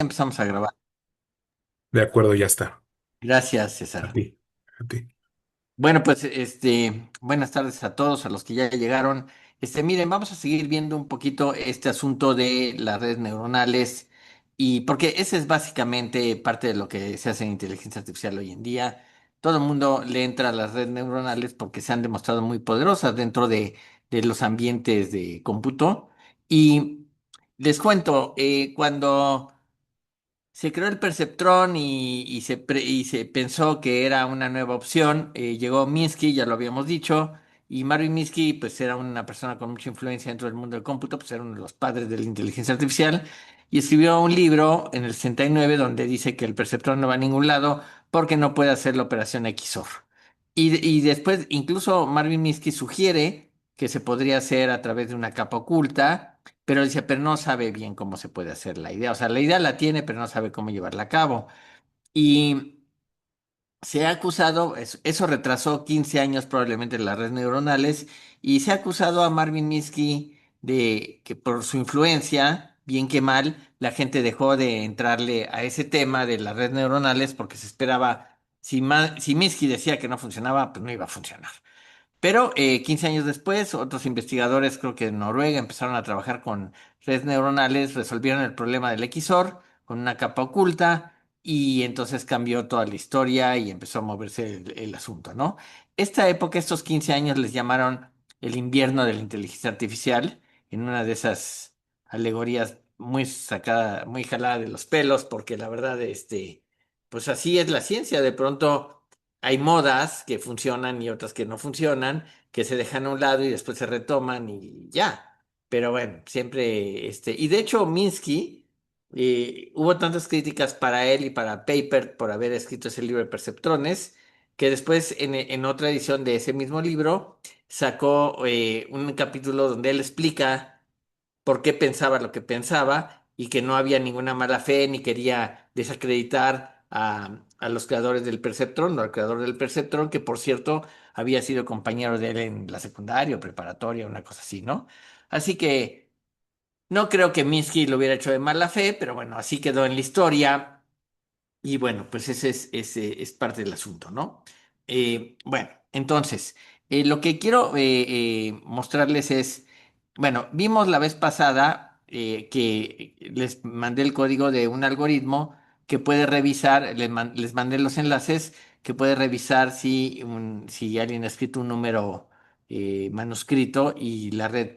empezamos a grabar. De acuerdo, ya está. Gracias, A César. ti, a ti. Bueno, pues buenas tardes a todos, a los que ya llegaron. Miren, vamos a seguir viendo un poquito este asunto de las redes neuronales y porque ese es básicamente parte de lo que se hace en inteligencia artificial hoy en día. Todo el mundo le entra a las redes neuronales porque se han demostrado muy poderosas dentro de los ambientes de cómputo. Y les cuento, cuando se creó el perceptrón y se pensó que era una nueva opción. Llegó Minsky, ya lo habíamos dicho, y Marvin Minsky, pues era una persona con mucha influencia dentro del mundo del cómputo, pues era uno de los padres de la inteligencia artificial, y escribió un libro en el 69 donde dice que el perceptrón no va a ningún lado porque no puede hacer la operación XOR. Y después, incluso Marvin Minsky sugiere que se podría hacer a través de una capa oculta, pero dice, pero no sabe bien cómo se puede hacer la idea. O sea, la idea la tiene, pero no sabe cómo llevarla a cabo. Y se ha acusado, eso retrasó 15 años probablemente las redes neuronales, y se ha acusado a Marvin Minsky de que por su influencia, bien que mal, la gente dejó de entrarle a ese tema de las redes neuronales porque se esperaba, si Minsky decía que no funcionaba, pues no iba a funcionar. Pero 15 años después, otros investigadores, creo que en Noruega, empezaron a trabajar con redes neuronales, resolvieron el problema del XOR con una capa oculta y entonces cambió toda la historia y empezó a moverse el asunto, ¿no? Esta época, estos 15 años, les llamaron el invierno de la inteligencia artificial, en una de esas alegorías muy sacada, muy jalada de los pelos, porque la verdad, pues así es la ciencia. De pronto hay modas que funcionan y otras que no funcionan, que se dejan a un lado y después se retoman y ya. Pero bueno, siempre, y de hecho Minsky, hubo tantas críticas para él y para Paper por haber escrito ese libro de Perceptrones, que después en otra edición de ese mismo libro sacó un capítulo donde él explica por qué pensaba lo que pensaba y que no había ninguna mala fe ni quería desacreditar a los creadores del Perceptron o al creador del Perceptron, que por cierto había sido compañero de él en la secundaria o preparatoria, una cosa así, ¿no? Así que no creo que Minsky lo hubiera hecho de mala fe, pero bueno, así quedó en la historia. Y bueno, pues ese es parte del asunto, ¿no? Bueno, entonces, lo que quiero mostrarles es, bueno, vimos la vez pasada que les mandé el código de un algoritmo que puede revisar, les mandé los enlaces, que puede revisar si alguien ha escrito un número manuscrito y la red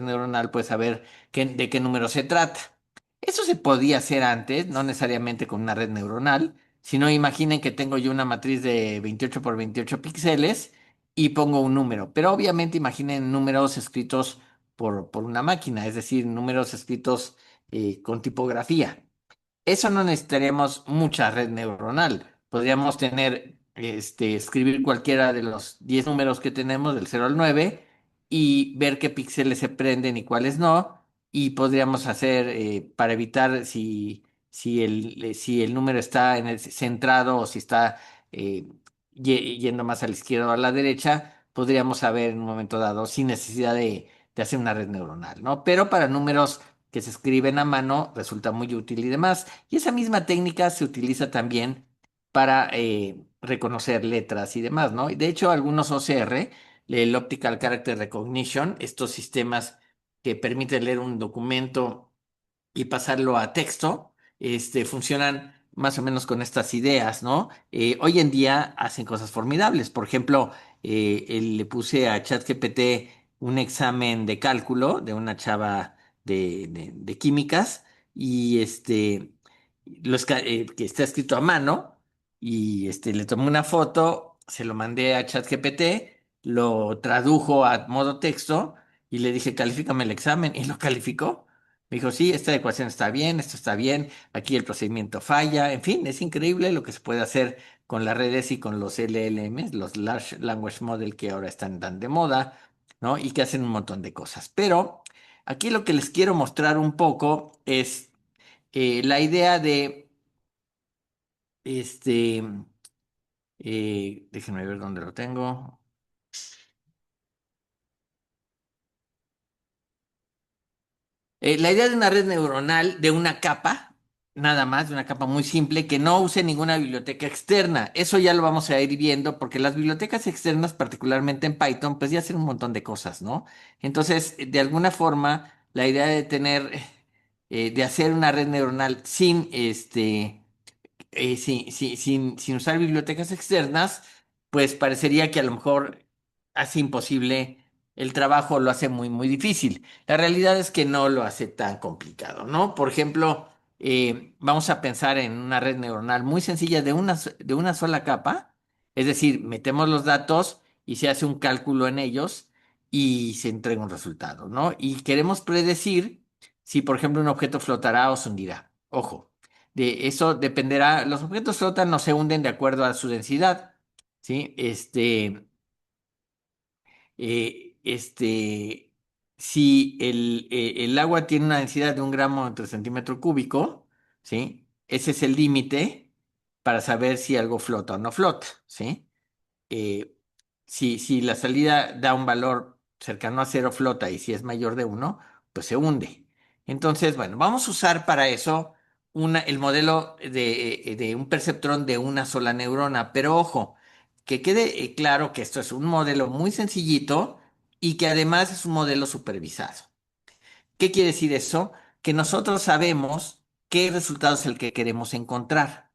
neuronal puede saber de qué número se trata. Eso se podía hacer antes, no necesariamente con una red neuronal, sino imaginen que tengo yo una matriz de 28 por 28 píxeles y pongo un número, pero obviamente imaginen números escritos por una máquina, es decir, números escritos con tipografía. Eso no necesitaríamos mucha red neuronal. Podríamos escribir cualquiera de los 10 números que tenemos, del 0 al 9, y ver qué píxeles se prenden y cuáles no. Y podríamos hacer, para evitar si el número está en el centrado o si está eh, yendo más a la izquierda o a la derecha, podríamos saber en un momento dado sin necesidad de hacer una red neuronal, ¿no? Pero para números que se escriben a mano resulta muy útil y demás. Y esa misma técnica se utiliza también para reconocer letras y demás, ¿no? Y de hecho, algunos OCR, el Optical Character Recognition, estos sistemas que permiten leer un documento y pasarlo a texto, funcionan más o menos con estas ideas, ¿no? Hoy en día hacen cosas formidables. Por ejemplo, le puse a ChatGPT un examen de cálculo de una chava de químicas y que está escrito a mano y le tomé una foto, se lo mandé a ChatGPT, lo tradujo a modo texto y le dije, califícame el examen y lo calificó. Me dijo, sí, esta ecuación está bien, esto está bien, aquí el procedimiento falla, en fin, es increíble lo que se puede hacer con las redes y con los LLMs, los Large Language Model que ahora están tan de moda, ¿no? Y que hacen un montón de cosas. Pero aquí lo que les quiero mostrar un poco es la idea de, este, déjenme ver dónde lo tengo. La idea de una red neuronal, de una capa. nada más, de una capa muy simple, que no use ninguna biblioteca externa. Eso ya lo vamos a ir viendo porque las bibliotecas externas, particularmente en Python, pues ya hacen un montón de cosas, ¿no? Entonces, de alguna forma, la idea de tener, de hacer una red neuronal sin usar bibliotecas externas, pues parecería que a lo mejor hace imposible el trabajo, lo hace muy, muy difícil. La realidad es que no lo hace tan complicado, ¿no? Por ejemplo, vamos a pensar en una red neuronal muy sencilla de una sola capa, es decir, metemos los datos y se hace un cálculo en ellos y se entrega un resultado, ¿no? Y queremos predecir si, por ejemplo, un objeto flotará o se hundirá. Ojo. De eso dependerá, los objetos flotan o se hunden de acuerdo a su densidad, ¿sí? Este, si el agua tiene una densidad de 1 gramo entre centímetro cúbico, ¿sí? Ese es el límite para saber si algo flota o no flota, ¿sí? eh, si la salida da un valor cercano a cero, flota, y si es mayor de uno, pues se hunde. Entonces, bueno, vamos a usar para eso el modelo de un perceptrón de una sola neurona, pero ojo, que quede claro que esto es un modelo muy sencillito y que además es un modelo supervisado. ¿Qué quiere decir eso? Que nosotros sabemos qué resultado es el que queremos encontrar.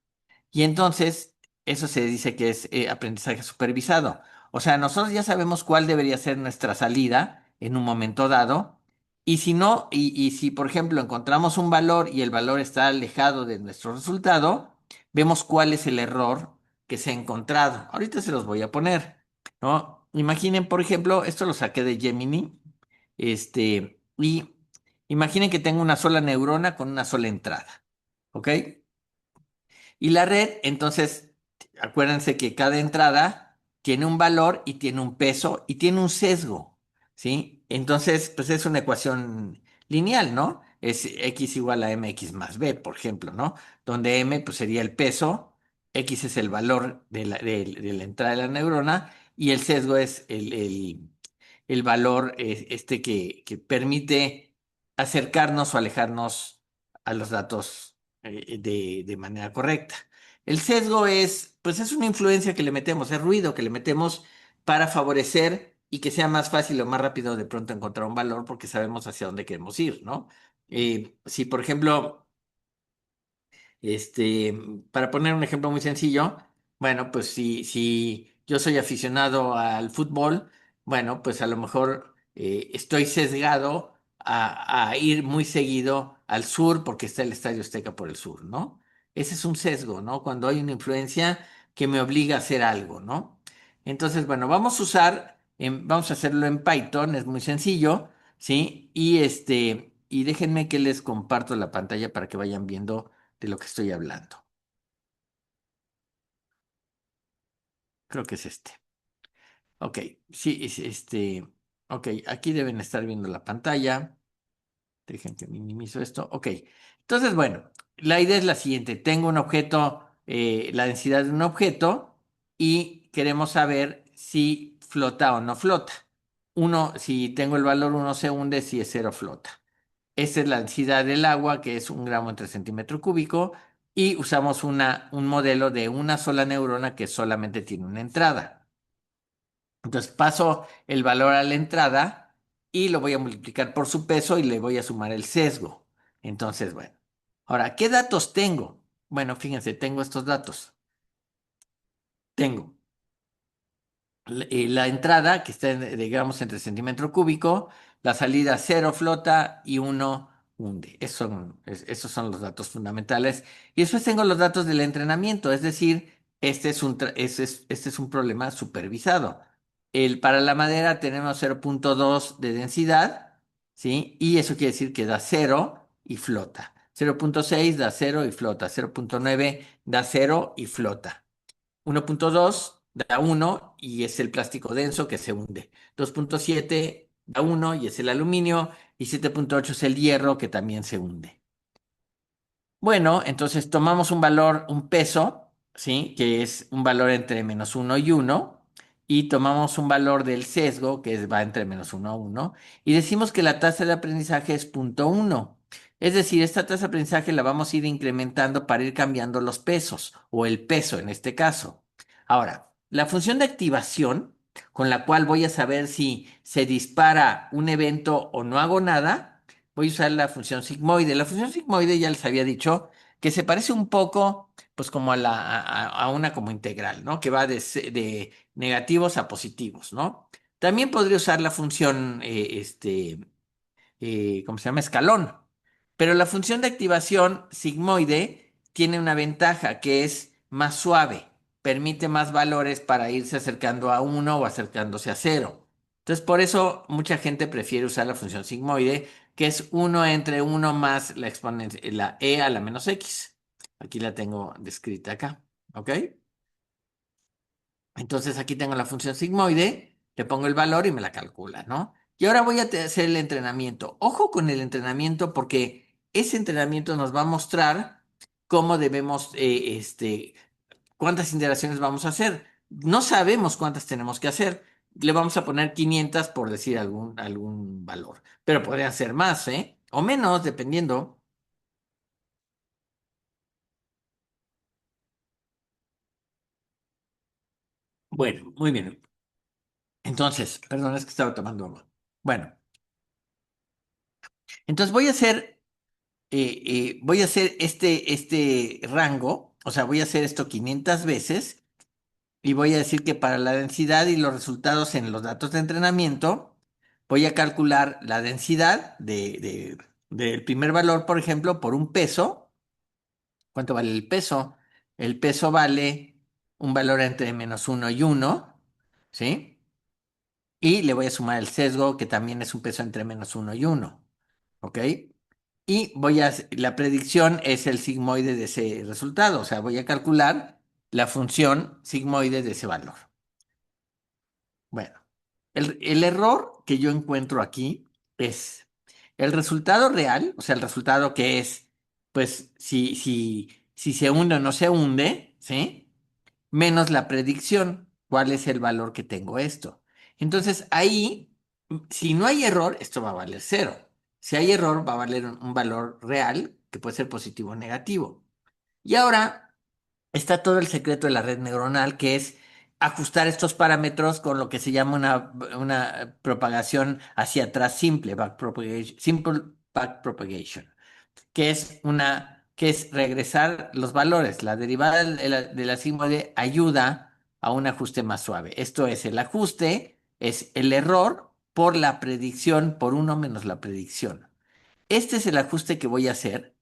Y entonces, eso se dice que es aprendizaje supervisado. O sea, nosotros ya sabemos cuál debería ser nuestra salida en un momento dado. Y si no, y si por ejemplo encontramos un valor y el valor está alejado de nuestro resultado, vemos cuál es el error que se ha encontrado. Ahorita se los voy a poner, ¿no? Imaginen, por ejemplo, esto lo saqué de Gemini, y imaginen que tengo una sola neurona con una sola entrada, ¿ok? Y la red, entonces, acuérdense que cada entrada tiene un valor y tiene un peso y tiene un sesgo, ¿sí? Entonces, pues es una ecuación lineal, ¿no? Es x igual a mx más b, por ejemplo, ¿no? Donde m, pues sería el peso, x es el valor de la entrada de la neurona y el sesgo es el valor que permite acercarnos o alejarnos a los datos de manera correcta. El sesgo es, pues es una influencia que le metemos, es ruido que le metemos para favorecer y que sea más fácil o más rápido de pronto encontrar un valor porque sabemos hacia dónde queremos ir, ¿no? Si, por ejemplo, este, para poner un ejemplo muy sencillo, bueno, pues si yo soy aficionado al fútbol, bueno, pues a lo mejor estoy sesgado a ir muy seguido al sur porque está el Estadio Azteca por el sur, ¿no? Ese es un sesgo, ¿no? Cuando hay una influencia que me obliga a hacer algo, ¿no? Entonces, bueno, vamos a hacerlo en Python, es muy sencillo, ¿sí? Y déjenme que les comparto la pantalla para que vayan viendo de lo que estoy hablando. Creo que es este. Ok, sí, ok, aquí deben estar viendo la pantalla. Dejen que minimizo esto. Ok, entonces, bueno, la idea es la siguiente. Tengo un objeto, la densidad de un objeto y queremos saber si flota o no flota. Si tengo el valor uno se hunde, si es cero flota. Esta es la densidad del agua, que es 1 gramo entre centímetro cúbico, y usamos un modelo de una sola neurona que solamente tiene una entrada. Entonces paso el valor a la entrada y lo voy a multiplicar por su peso y le voy a sumar el sesgo. Entonces, bueno. Ahora, ¿qué datos tengo? Bueno, fíjense, tengo estos datos. Tengo la entrada, que está de gramos entre centímetro cúbico, la salida cero flota y uno hunde. Esos son los datos fundamentales. Y después tengo los datos del entrenamiento, es decir, este es un problema supervisado. Para la madera tenemos 0,2 de densidad, ¿sí? Y eso quiere decir que da cero y flota. 0,6 da cero y flota. 0,9 da cero y flota. 1,2 da uno y es el plástico denso que se hunde. 2,7 da uno y es el aluminio. Y 7,8 es el hierro que también se hunde. Bueno, entonces tomamos un valor, un peso, ¿sí? Que es un valor entre -1 y 1. Y tomamos un valor del sesgo, va entre -1 a 1. Y decimos que la tasa de aprendizaje es 0,1. Es decir, esta tasa de aprendizaje la vamos a ir incrementando para ir cambiando los pesos, o el peso en este caso. Ahora, la función de activación, con la cual voy a saber si se dispara un evento o no hago nada, voy a usar la función sigmoide. La función sigmoide ya les había dicho que se parece un poco, pues como a una como integral, ¿no? Que va de negativos a positivos, ¿no? También podría usar la función, ¿cómo se llama? Escalón. Pero la función de activación sigmoide tiene una ventaja que es más suave, permite más valores para irse acercando a uno o acercándose a cero. Entonces, por eso mucha gente prefiere usar la función sigmoide, que es uno entre uno más la exponencia, la e a la menos x. Aquí la tengo descrita acá, ¿ok? Entonces aquí tengo la función sigmoide, le pongo el valor y me la calcula, ¿no? Y ahora voy a hacer el entrenamiento. Ojo con el entrenamiento porque ese entrenamiento nos va a mostrar cómo debemos, cuántas iteraciones vamos a hacer. No sabemos cuántas tenemos que hacer. Le vamos a poner 500 por decir algún valor, pero podrían ser más, ¿eh? O menos, dependiendo. Bueno, muy bien. Entonces, perdón, es que estaba tomando agua. Bueno, entonces voy a hacer este rango, o sea, voy a hacer esto 500 veces y voy a decir que para la densidad y los resultados en los datos de entrenamiento, voy a calcular la densidad del primer valor, por ejemplo, por un peso. ¿Cuánto vale el peso? El peso vale un valor entre -1 y 1, ¿sí? Y le voy a sumar el sesgo, que también es un peso entre -1 y 1. ¿Ok? Y la predicción es el sigmoide de ese resultado, o sea, voy a calcular la función sigmoide de ese valor. Bueno, el error que yo encuentro aquí es el resultado real, o sea, el resultado que es, pues, si se hunde o no se hunde, ¿sí? Menos la predicción, cuál es el valor que tengo esto. Entonces, ahí, si no hay error, esto va a valer cero. Si hay error, va a valer un valor real, que puede ser positivo o negativo. Y ahora está todo el secreto de la red neuronal, que es ajustar estos parámetros con lo que se llama una propagación hacia atrás simple backpropagation, que es regresar los valores. La derivada de la sigmoide ayuda a un ajuste más suave. Esto es, el ajuste es el error por la predicción, por uno menos la predicción. Este es el ajuste que voy a hacer,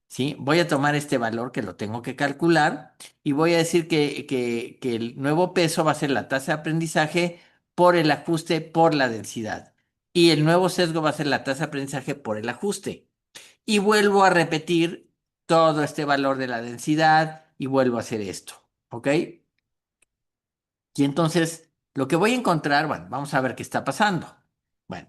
¿sí? Voy a tomar este valor que lo tengo que calcular y voy a decir que el nuevo peso va a ser la tasa de aprendizaje por el ajuste por la densidad. Y el nuevo sesgo va a ser la tasa de aprendizaje por el ajuste. Y vuelvo a repetir todo este valor de la densidad y vuelvo a hacer esto, ¿ok? Y entonces, lo que voy a encontrar, bueno, vamos a ver qué está pasando. Bueno,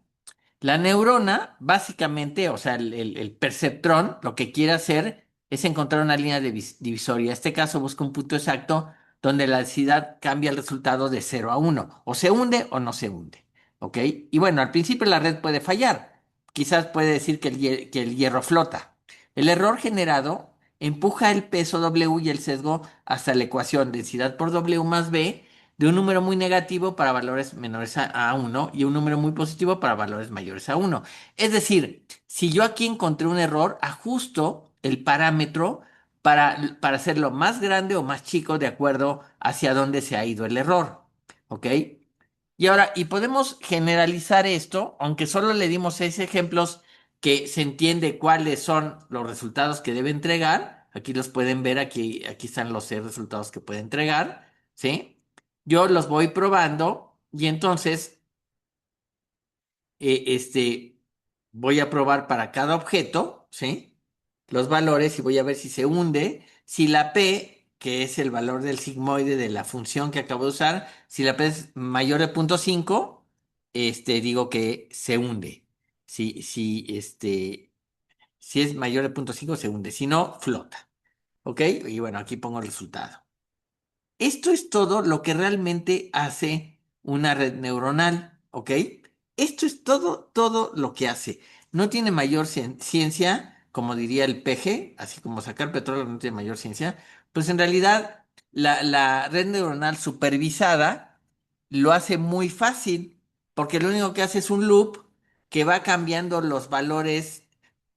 la neurona, básicamente, o sea, el perceptrón, lo que quiere hacer es encontrar una línea divisoria. En este caso, busca un punto exacto donde la densidad cambia el resultado de 0 a 1. O se hunde o no se hunde. ¿Ok? Y bueno, al principio la red puede fallar. Quizás puede decir que el hierro flota. El error generado empuja el peso W y el sesgo hasta la ecuación densidad por W más B de un número muy negativo para valores menores a 1 y un número muy positivo para valores mayores a 1. Es decir, si yo aquí encontré un error, ajusto el parámetro para hacerlo más grande o más chico de acuerdo hacia dónde se ha ido el error. ¿Ok? Y ahora, y podemos generalizar esto, aunque solo le dimos 6 ejemplos que se entiende cuáles son los resultados que debe entregar. Aquí los pueden ver, aquí están los 6 resultados que puede entregar, ¿sí? Yo los voy probando y entonces, voy a probar para cada objeto, ¿sí? Los valores y voy a ver si se hunde. Si la P, que es el valor del sigmoide de la función que acabo de usar, si la P es mayor de 0,5, digo que se hunde. Si es mayor de 0,5, se hunde. Si no, flota. ¿Ok? Y bueno, aquí pongo el resultado. Esto es todo lo que realmente hace una red neuronal, ¿ok? Esto es todo lo que hace. No tiene mayor ciencia, como diría el PG, así como sacar petróleo no tiene mayor ciencia, pues en realidad la red neuronal supervisada lo hace muy fácil, porque lo único que hace es un loop que va cambiando los valores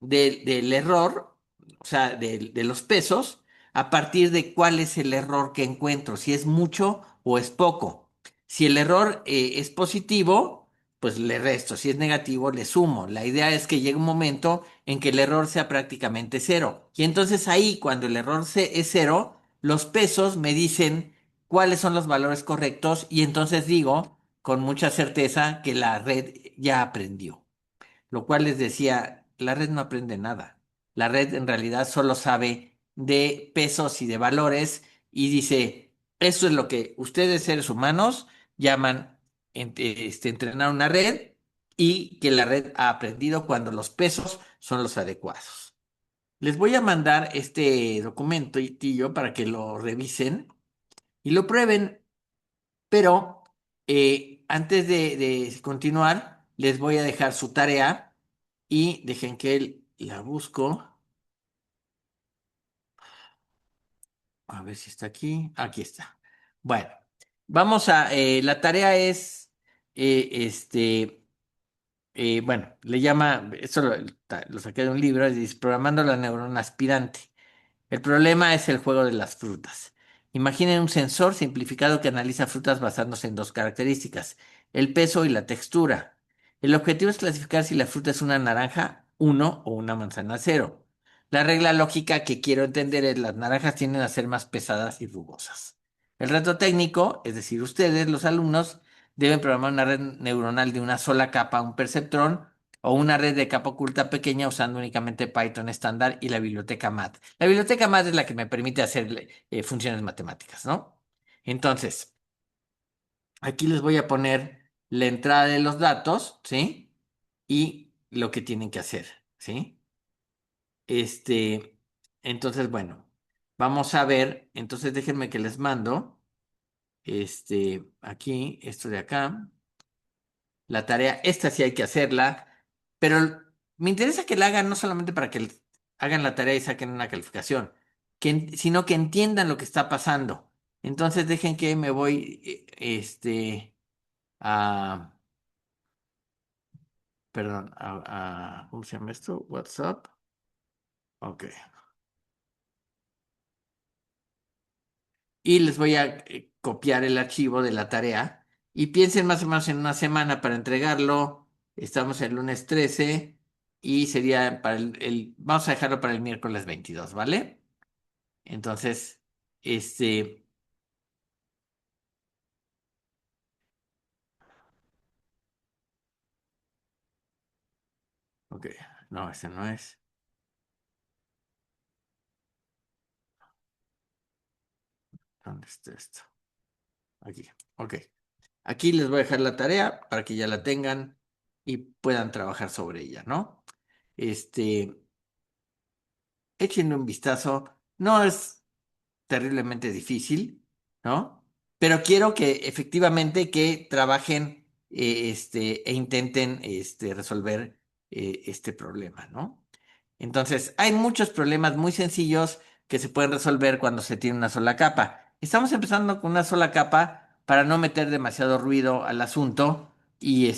del error, o sea, de los pesos, a partir de cuál es el error que encuentro, si es mucho o es poco. Si el error es positivo, pues le resto. Si es negativo, le sumo. La idea es que llegue un momento en que el error sea prácticamente cero. Y entonces ahí, cuando el error es cero, los pesos me dicen cuáles son los valores correctos y entonces digo con mucha certeza que la red ya aprendió. Lo cual les decía, la red no aprende nada. La red en realidad solo sabe de pesos y de valores y dice, eso es lo que ustedes seres humanos llaman entrenar una red y que la red ha aprendido cuando los pesos son los adecuados. Les voy a mandar este documento, Tillo, para que lo revisen y lo prueben, pero antes de continuar, les voy a dejar su tarea y dejen que la busco. A ver si está aquí. Aquí está. Bueno, la tarea es, bueno, le llama, esto lo saqué de un libro, dice Programando la neurona aspirante. El problema es el juego de las frutas. Imaginen un sensor simplificado que analiza frutas basándose en dos características, el peso y la textura. El objetivo es clasificar si la fruta es una naranja uno o una manzana cero. La regla lógica que quiero entender es las naranjas tienden a ser más pesadas y rugosas. El reto técnico, es decir, ustedes, los alumnos, deben programar una red neuronal de una sola capa, un perceptrón, o una red de capa oculta pequeña usando únicamente Python estándar y la biblioteca MAT. La biblioteca MAT es la que me permite hacer funciones matemáticas, ¿no? Entonces, aquí les voy a poner la entrada de los datos, ¿sí? Y lo que tienen que hacer, ¿sí? Este, entonces, bueno, vamos a ver, entonces déjenme que les mando, aquí, esto de acá. La tarea, esta sí hay que hacerla, pero me interesa que la hagan no solamente para que hagan la tarea y saquen una calificación, sino que entiendan lo que está pasando. Entonces dejen que me voy, a, perdón, ¿cómo se llama esto? WhatsApp. Ok. Y les voy a copiar el archivo de la tarea y piensen más o menos en una semana para entregarlo. Estamos el lunes 13 y sería para vamos a dejarlo para el miércoles 22, ¿vale? Entonces, este, ok, no, ese no es. ¿Dónde está esto? Aquí, ok. Aquí les voy a dejar la tarea para que ya la tengan y puedan trabajar sobre ella, ¿no? Este, échenle un vistazo. No es terriblemente difícil, ¿no? Pero quiero que efectivamente que trabajen e intenten resolver este problema, ¿no? Entonces, hay muchos problemas muy sencillos que se pueden resolver cuando se tiene una sola capa. Estamos empezando con una sola capa para no meter demasiado ruido al asunto y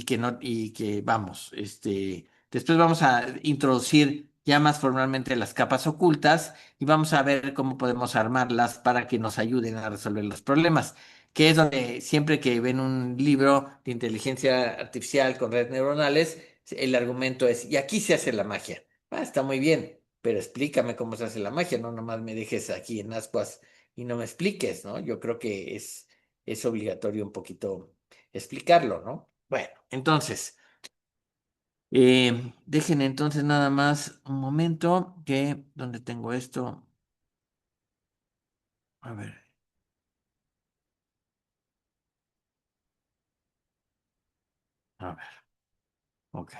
que no, y que vamos, después vamos a introducir ya más formalmente las capas ocultas y vamos a ver cómo podemos armarlas para que nos ayuden a resolver los problemas, que es donde siempre que ven un libro de inteligencia artificial con redes neuronales, el argumento es, y aquí se hace la magia. Ah, está muy bien, pero explícame cómo se hace la magia, no nomás me dejes aquí en ascuas y no me expliques, ¿no? Yo creo que es obligatorio un poquito explicarlo, ¿no? Bueno, entonces, dejen entonces nada más un momento que, ¿dónde tengo esto? A ver, a ver, ok.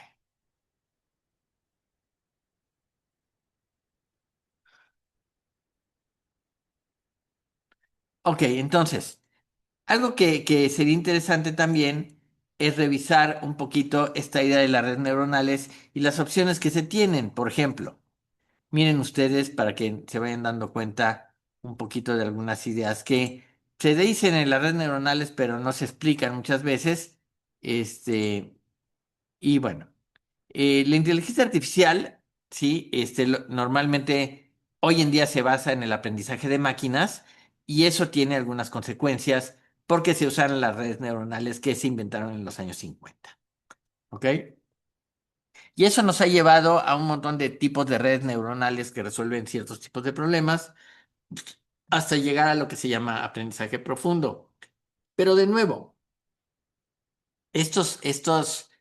Ok, entonces, algo que sería interesante también es revisar un poquito esta idea de las redes neuronales y las opciones que se tienen. Por ejemplo, miren ustedes para que se vayan dando cuenta un poquito de algunas ideas que se dicen en las redes neuronales, pero no se explican muchas veces. Este, y bueno. La inteligencia artificial, sí, normalmente hoy en día se basa en el aprendizaje de máquinas y eso tiene algunas consecuencias porque se usaron las redes neuronales que se inventaron en los años 50, ¿ok? Y eso nos ha llevado a un montón de tipos de redes neuronales que resuelven ciertos tipos de problemas hasta llegar a lo que se llama aprendizaje profundo. Pero de nuevo, estos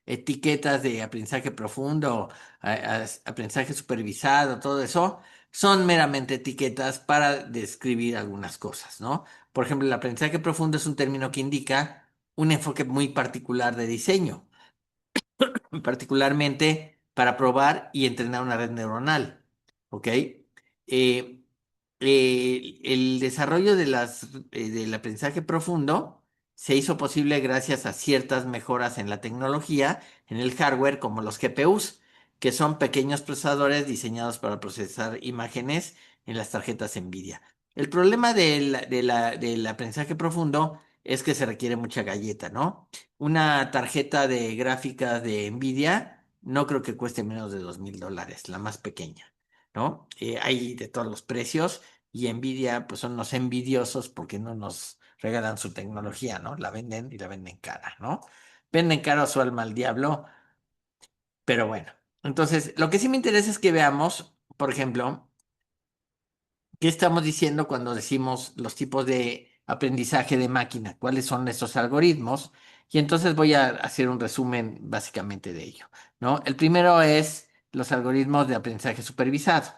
etiquetas de aprendizaje profundo, aprendizaje supervisado, todo eso, son meramente etiquetas para describir algunas cosas, ¿no? Por ejemplo, el aprendizaje profundo es un término que indica un enfoque muy particular de diseño, particularmente para probar y entrenar una red neuronal, ¿ok? El desarrollo del aprendizaje profundo se hizo posible gracias a ciertas mejoras en la tecnología, en el hardware, como los GPUs, que son pequeños procesadores diseñados para procesar imágenes en las tarjetas NVIDIA. El problema del aprendizaje profundo es que se requiere mucha galleta, ¿no? Una tarjeta de gráficas de NVIDIA no creo que cueste menos de $2,000, la más pequeña, ¿no? Hay de todos los precios y Nvidia, pues son los envidiosos porque no nos regalan su tecnología, ¿no? La venden y la venden cara, ¿no? Venden cara su alma al diablo, pero bueno. Entonces, lo que sí me interesa es que veamos, por ejemplo, ¿qué estamos diciendo cuando decimos los tipos de aprendizaje de máquina? ¿Cuáles son estos algoritmos? Y entonces voy a hacer un resumen básicamente de ello, ¿no? El primero es los algoritmos de aprendizaje supervisado,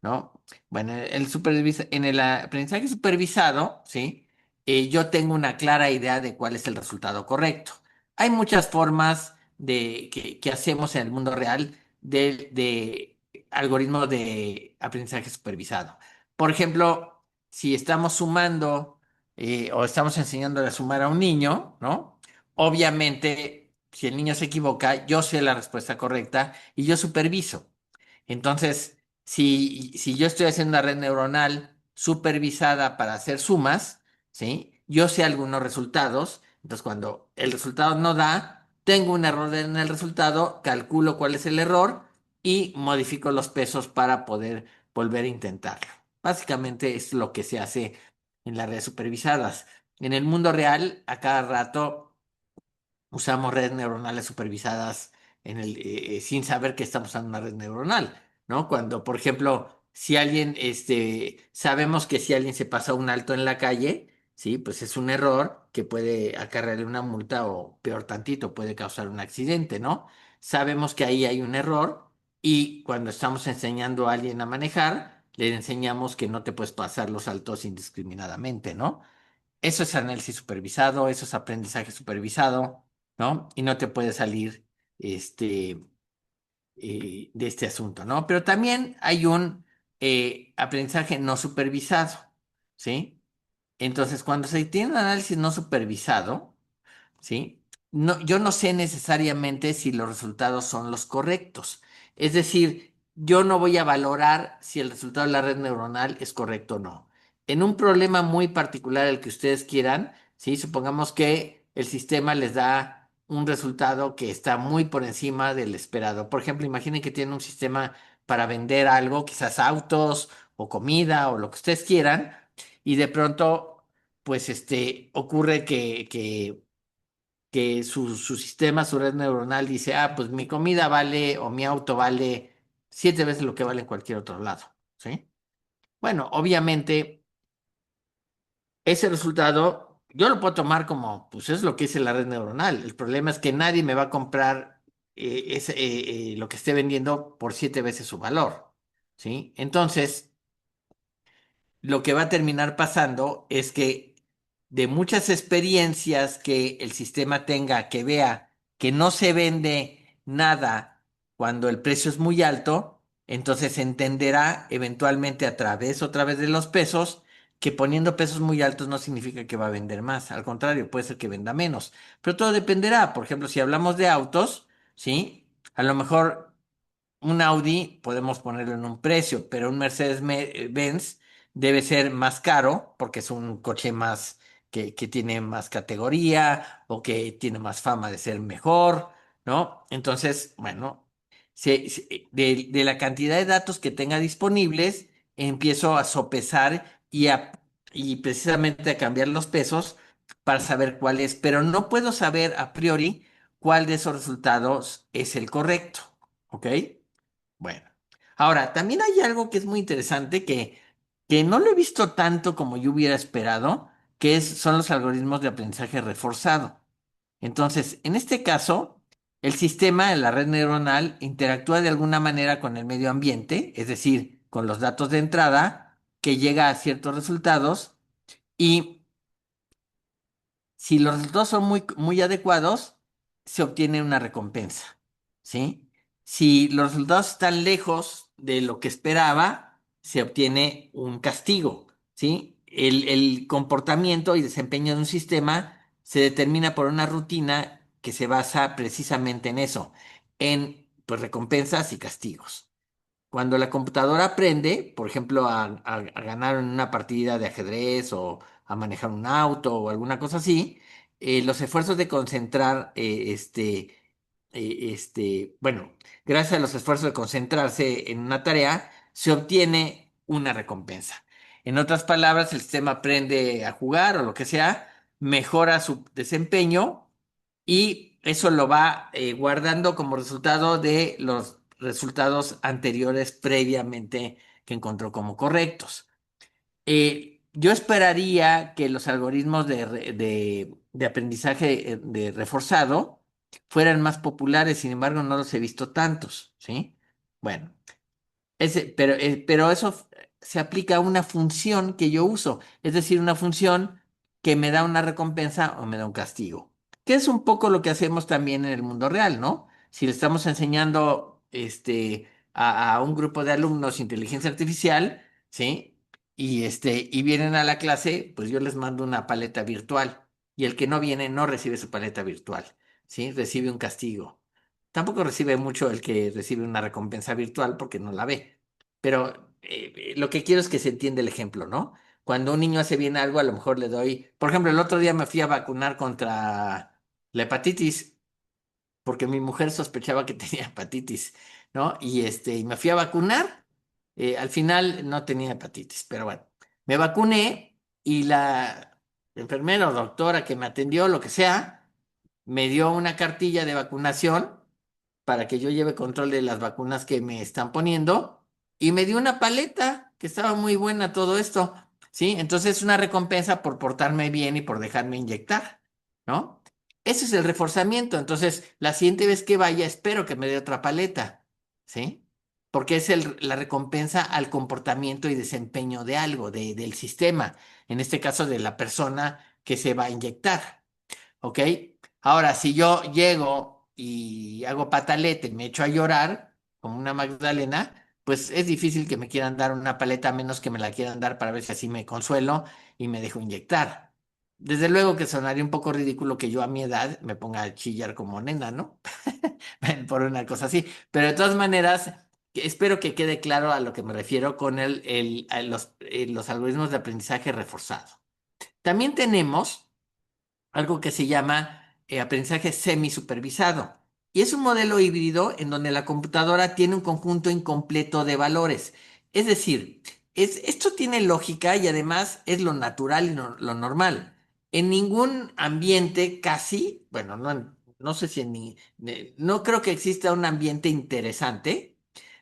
¿no? Bueno, en el aprendizaje supervisado, ¿sí? Yo tengo una clara idea de cuál es el resultado correcto. Hay muchas formas que hacemos en el mundo real de algoritmos de aprendizaje supervisado. Por ejemplo, si estamos sumando o estamos enseñándole a sumar a un niño, ¿no? Obviamente, si el niño se equivoca, yo sé la respuesta correcta y yo superviso. Entonces, si yo estoy haciendo una red neuronal supervisada para hacer sumas, ¿sí? Yo sé algunos resultados. Entonces, cuando el resultado no da, tengo un error en el resultado, calculo cuál es el error y modifico los pesos para poder volver a intentarlo. Básicamente es lo que se hace en las redes supervisadas. En el mundo real, a cada rato usamos redes neuronales supervisadas sin saber que estamos usando una red neuronal, ¿no? Cuando, por ejemplo, si alguien, sabemos que si alguien se pasa un alto en la calle, sí, pues es un error que puede acarrearle una multa o peor tantito, puede causar un accidente, ¿no? Sabemos que ahí hay un error y cuando estamos enseñando a alguien a manejar, le enseñamos que no te puedes pasar los altos indiscriminadamente, ¿no? Eso es análisis supervisado, eso es aprendizaje supervisado, ¿no? Y no te puede salir este, de este asunto, ¿no? Pero también hay un aprendizaje no supervisado, ¿sí? Entonces, cuando se tiene un análisis no supervisado, ¿sí? No, yo no sé necesariamente si los resultados son los correctos. Es decir, yo no voy a valorar si el resultado de la red neuronal es correcto o no. En un problema muy particular, el que ustedes quieran, ¿sí? Supongamos que el sistema les da un resultado que está muy por encima del esperado. Por ejemplo, imaginen que tienen un sistema para vender algo, quizás autos o comida o lo que ustedes quieran, y de pronto, pues ocurre que su sistema, su red neuronal dice, ah, pues mi comida vale o mi auto vale 7 veces lo que vale en cualquier otro lado, ¿sí? Bueno, obviamente ese resultado yo lo puedo tomar como, pues es lo que dice la red neuronal. El problema es que nadie me va a comprar lo que esté vendiendo por 7 veces su valor, ¿sí? Entonces lo que va a terminar pasando es que de muchas experiencias que el sistema tenga, que vea que no se vende nada cuando el precio es muy alto, entonces entenderá eventualmente a través otra vez de los pesos que poniendo pesos muy altos no significa que va a vender más, al contrario, puede ser que venda menos, pero todo dependerá. Por ejemplo, si hablamos de autos, ¿sí? A lo mejor un Audi podemos ponerlo en un precio, pero un Mercedes-Benz debe ser más caro porque es un coche más que tiene más categoría o que tiene más fama de ser mejor, ¿no? Entonces, bueno, de la cantidad de datos que tenga disponibles, empiezo a sopesar y precisamente a cambiar los pesos para saber cuál es, pero no puedo saber a priori cuál de esos resultados es el correcto, ¿ok? Bueno, ahora, también hay algo que es muy interesante que no lo he visto tanto como yo hubiera esperado, son los algoritmos de aprendizaje reforzado. Entonces, en este caso, el sistema de la red neuronal interactúa de alguna manera con el medio ambiente, es decir, con los datos de entrada, que llega a ciertos resultados y si los resultados son muy adecuados, se obtiene una recompensa, ¿sí? Si los resultados están lejos de lo que esperaba, se obtiene un castigo, ¿sí? El comportamiento y desempeño de un sistema se determina por una rutina que se basa precisamente en eso, en pues, recompensas y castigos. Cuando la computadora aprende, por ejemplo, a ganar en una partida de ajedrez o a manejar un auto o alguna cosa así, los esfuerzos de concentrar, bueno, gracias a los esfuerzos de concentrarse en una tarea, se obtiene una recompensa. En otras palabras, el sistema aprende a jugar o lo que sea, mejora su desempeño y eso lo va guardando como resultado de los resultados anteriores previamente que encontró como correctos. Yo esperaría que los algoritmos de aprendizaje de reforzado fueran más populares, sin embargo, no los he visto tantos, ¿sí? Bueno. Pero eso se aplica a una función que yo uso, es decir, una función que me da una recompensa o me da un castigo, que es un poco lo que hacemos también en el mundo real, ¿no? Si le estamos enseñando a un grupo de alumnos inteligencia artificial, ¿sí? Y vienen a la clase, pues yo les mando una paleta virtual y el que no viene no recibe su paleta virtual, ¿sí? Recibe un castigo. Tampoco recibe mucho el que recibe una recompensa virtual porque no la ve. Pero lo que quiero es que se entienda el ejemplo, ¿no? Cuando un niño hace bien algo, a lo mejor le doy. Por ejemplo, el otro día me fui a vacunar contra la hepatitis porque mi mujer sospechaba que tenía hepatitis, ¿no? Y me fui a vacunar. Al final no tenía hepatitis, pero bueno, me vacuné y la enfermera o doctora que me atendió, lo que sea, me dio una cartilla de vacunación para que yo lleve control de las vacunas que me están poniendo y me dio una paleta que estaba muy buena todo esto, ¿sí? Entonces es una recompensa por portarme bien y por dejarme inyectar, ¿no? Ese es el reforzamiento. Entonces, la siguiente vez que vaya, espero que me dé otra paleta, ¿sí? Porque es la recompensa al comportamiento y desempeño de algo, del sistema, en este caso de la persona que se va a inyectar. ¿Ok? Ahora, si yo llego y hago pataleta y me echo a llorar, como una Magdalena, pues es difícil que me quieran dar una paleta, a menos que me la quieran dar para ver si así me consuelo y me dejo inyectar. Desde luego que sonaría un poco ridículo que yo a mi edad me ponga a chillar como nena, ¿no? Por una cosa así. Pero de todas maneras, espero que quede claro a lo que me refiero con los algoritmos de aprendizaje reforzado. También tenemos algo que se llama aprendizaje semisupervisado. Y es un modelo híbrido en donde la computadora tiene un conjunto incompleto de valores. Es decir, esto tiene lógica y además es lo natural y lo normal. En ningún ambiente casi, bueno, no sé si no creo que exista un ambiente interesante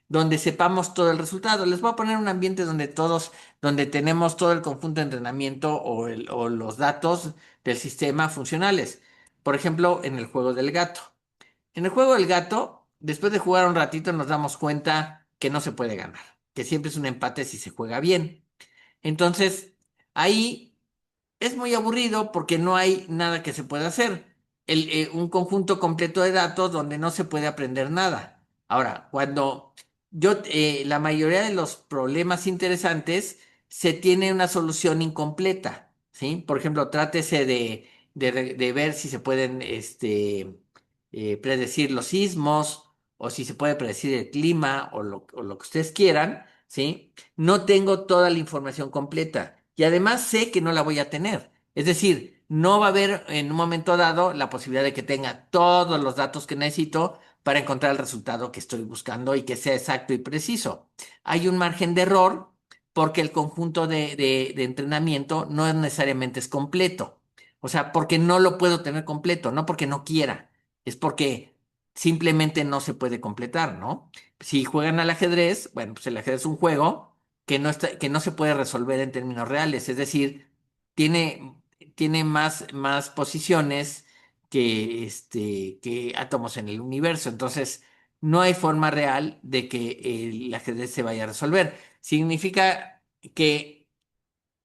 donde sepamos todo el resultado. Les voy a poner un ambiente donde tenemos todo el conjunto de entrenamiento o los datos del sistema funcionales. Por ejemplo, en el juego del gato. En el juego del gato, después de jugar un ratito, nos damos cuenta que no se puede ganar, que siempre es un empate si se juega bien. Entonces, ahí es muy aburrido porque no hay nada que se pueda hacer. Un conjunto completo de datos donde no se puede aprender nada. Ahora, la mayoría de los problemas interesantes se tiene una solución incompleta, ¿sí? Por ejemplo, trátese de ver si se pueden predecir los sismos o si se puede predecir el clima o lo que ustedes quieran, ¿sí? No tengo toda la información completa y además sé que no la voy a tener. Es decir, no va a haber en un momento dado la posibilidad de que tenga todos los datos que necesito para encontrar el resultado que estoy buscando y que sea exacto y preciso. Hay un margen de error porque el conjunto de entrenamiento no es necesariamente es completo. O sea, porque no lo puedo tener completo, no porque no quiera, es porque simplemente no se puede completar, ¿no? Si juegan al ajedrez, bueno, pues el ajedrez es un juego que no se puede resolver en términos reales, es decir, tiene, tiene más posiciones que átomos en el universo, entonces no hay forma real de que el ajedrez se vaya a resolver. Significa que,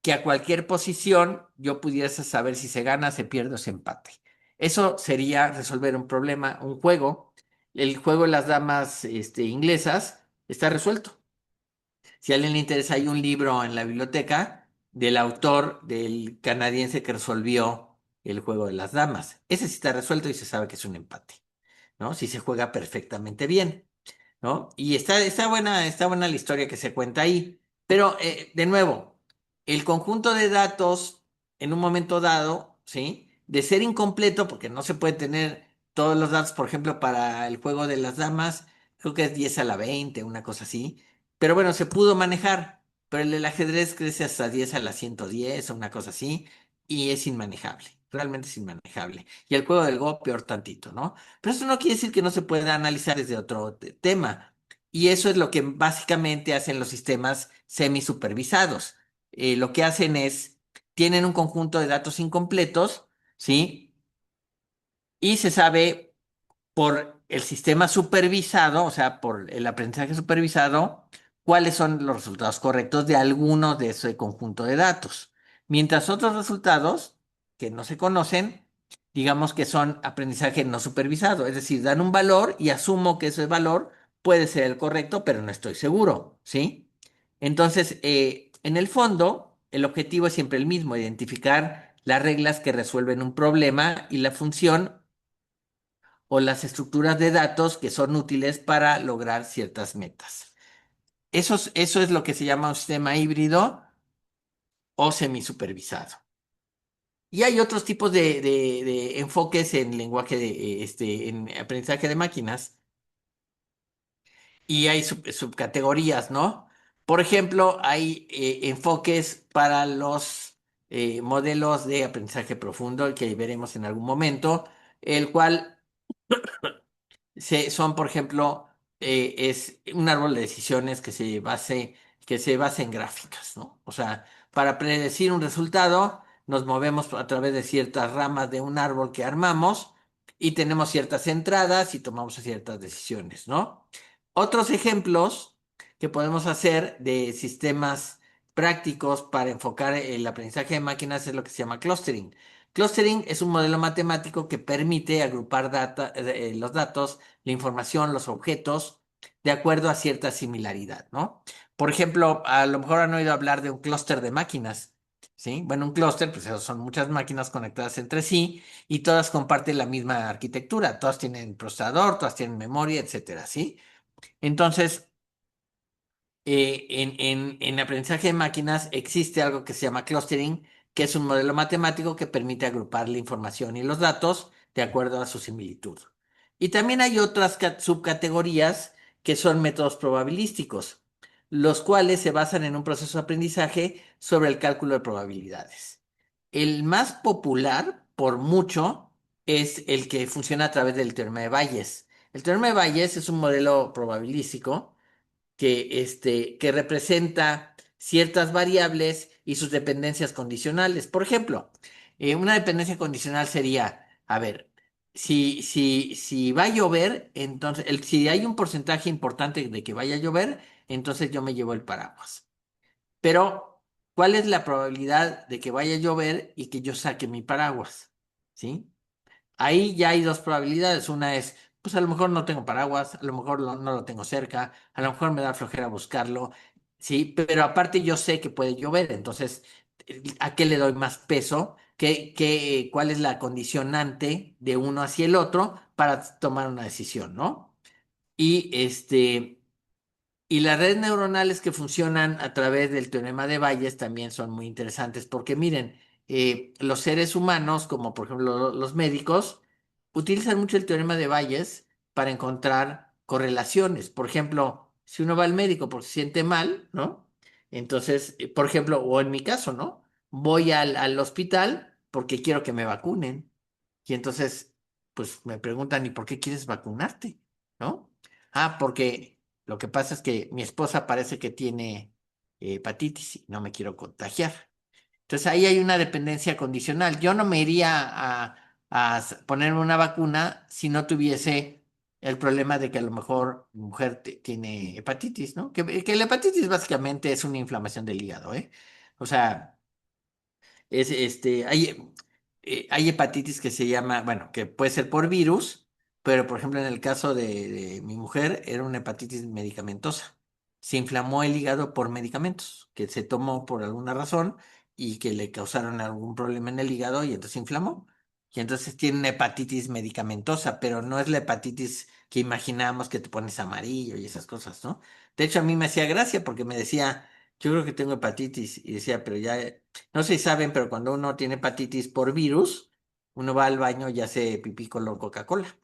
que a cualquier posición yo pudiese saber si se gana, se pierde o se empate. Eso sería resolver un problema, un juego. El juego de las damas inglesas está resuelto. Si a alguien le interesa, hay un libro en la biblioteca del autor del canadiense que resolvió el juego de las damas. Ese sí está resuelto y se sabe que es un empate, ¿no? Si se juega perfectamente bien. ¿No? Y está buena la historia que se cuenta ahí. Pero, de nuevo, el conjunto de datos en un momento dado, ¿sí? De ser incompleto, porque no se puede tener todos los datos, por ejemplo, para el juego de las damas, creo que es 10 a la 20 una cosa así. Pero bueno, se pudo manejar. Pero el del ajedrez crece hasta 10 a la 110 o una cosa así, y es inmanejable. Realmente es inmanejable. Y el juego del Go, peor tantito, ¿no? Pero eso no quiere decir que no se pueda analizar desde otro tema. Y eso es lo que básicamente hacen los sistemas semisupervisados. Lo que hacen es, tienen un conjunto de datos incompletos, ¿sí? Y se sabe por el sistema supervisado, o sea, por el aprendizaje supervisado, cuáles son los resultados correctos de alguno de ese conjunto de datos. Mientras otros resultados que no se conocen, digamos que son aprendizaje no supervisado, es decir, dan un valor y asumo que ese valor puede ser el correcto, pero no estoy seguro, ¿sí? Entonces, en el fondo, el objetivo es siempre el mismo, identificar las reglas que resuelven un problema y la función o las estructuras de datos que son útiles para lograr ciertas metas. Eso es lo que se llama un sistema híbrido o semisupervisado. Y hay otros tipos de enfoques en lenguaje en aprendizaje de máquinas y hay subcategorías, ¿no? Por ejemplo, hay enfoques para los modelos de aprendizaje profundo que veremos en algún momento, el cual son, por ejemplo, es un árbol de decisiones que se base en gráficas, ¿no? O sea, para predecir un resultado, nos movemos a través de ciertas ramas de un árbol que armamos y tenemos ciertas entradas y tomamos ciertas decisiones, ¿no? Otros ejemplos que podemos hacer de sistemas prácticos para enfocar el aprendizaje de máquinas es lo que se llama clustering. Clustering es un modelo matemático que permite agrupar los datos, la información, los objetos, de acuerdo a cierta similaridad, ¿no? Por ejemplo, a lo mejor han oído hablar de un clúster de máquinas, ¿sí? Bueno, un clúster, pues eso son muchas máquinas conectadas entre sí y todas comparten la misma arquitectura, todas tienen procesador, todas tienen memoria, etcétera, ¿sí? Entonces, en aprendizaje de máquinas existe algo que se llama clustering, que es un modelo matemático que permite agrupar la información y los datos de acuerdo a su similitud. Y también hay otras subcategorías que son métodos probabilísticos, los cuales se basan en un proceso de aprendizaje sobre el cálculo de probabilidades. El más popular, por mucho, es el que funciona a través del teorema de Bayes. El teorema de Bayes es un modelo probabilístico que representa ciertas variables y sus dependencias condicionales. Por ejemplo, una dependencia condicional sería, a ver, si va a llover, entonces, si hay un porcentaje importante de que vaya a llover, entonces yo me llevo el paraguas. Pero, ¿cuál es la probabilidad de que vaya a llover y que yo saque mi paraguas? ¿Sí? Ahí ya hay dos probabilidades. Una es, pues a lo mejor no tengo paraguas, a lo mejor no lo tengo cerca, a lo mejor me da flojera buscarlo. Sí, pero aparte yo sé que puede llover, entonces, ¿a qué le doy más peso? ¿Cuál es la condicionante de uno hacia el otro para tomar una decisión, ¿no? Y y las redes neuronales que funcionan a través del teorema de Bayes también son muy interesantes porque miren, los seres humanos, como por ejemplo los médicos, utilizan mucho el teorema de Bayes para encontrar correlaciones. Por ejemplo, si uno va al médico porque se siente mal, ¿no? Entonces, por ejemplo, o en mi caso, ¿no? Voy al hospital porque quiero que me vacunen. Y entonces, pues me preguntan, ¿y por qué quieres vacunarte? ¿No? Ah, porque lo que pasa es que mi esposa parece que tiene hepatitis y no me quiero contagiar. Entonces ahí hay una dependencia condicional. Yo no me iría ponerme una vacuna si no tuviese el problema de que a lo mejor mi mujer tiene hepatitis, ¿no? Que la hepatitis básicamente es una inflamación del hígado, ¿eh? O sea, hay hepatitis que se llama, bueno, que puede ser por virus, pero por ejemplo en el caso de mi mujer era una hepatitis medicamentosa. Se inflamó el hígado por medicamentos que se tomó por alguna razón y que le causaron algún problema en el hígado y entonces se inflamó. Y entonces tiene una hepatitis medicamentosa, pero no es la hepatitis que imaginamos que te pones amarillo y esas cosas, ¿no? De hecho, a mí me hacía gracia porque me decía, yo creo que tengo hepatitis y decía, pero ya no sé si saben, pero cuando uno tiene hepatitis por virus, uno va al baño y hace pipí con Coca-Cola,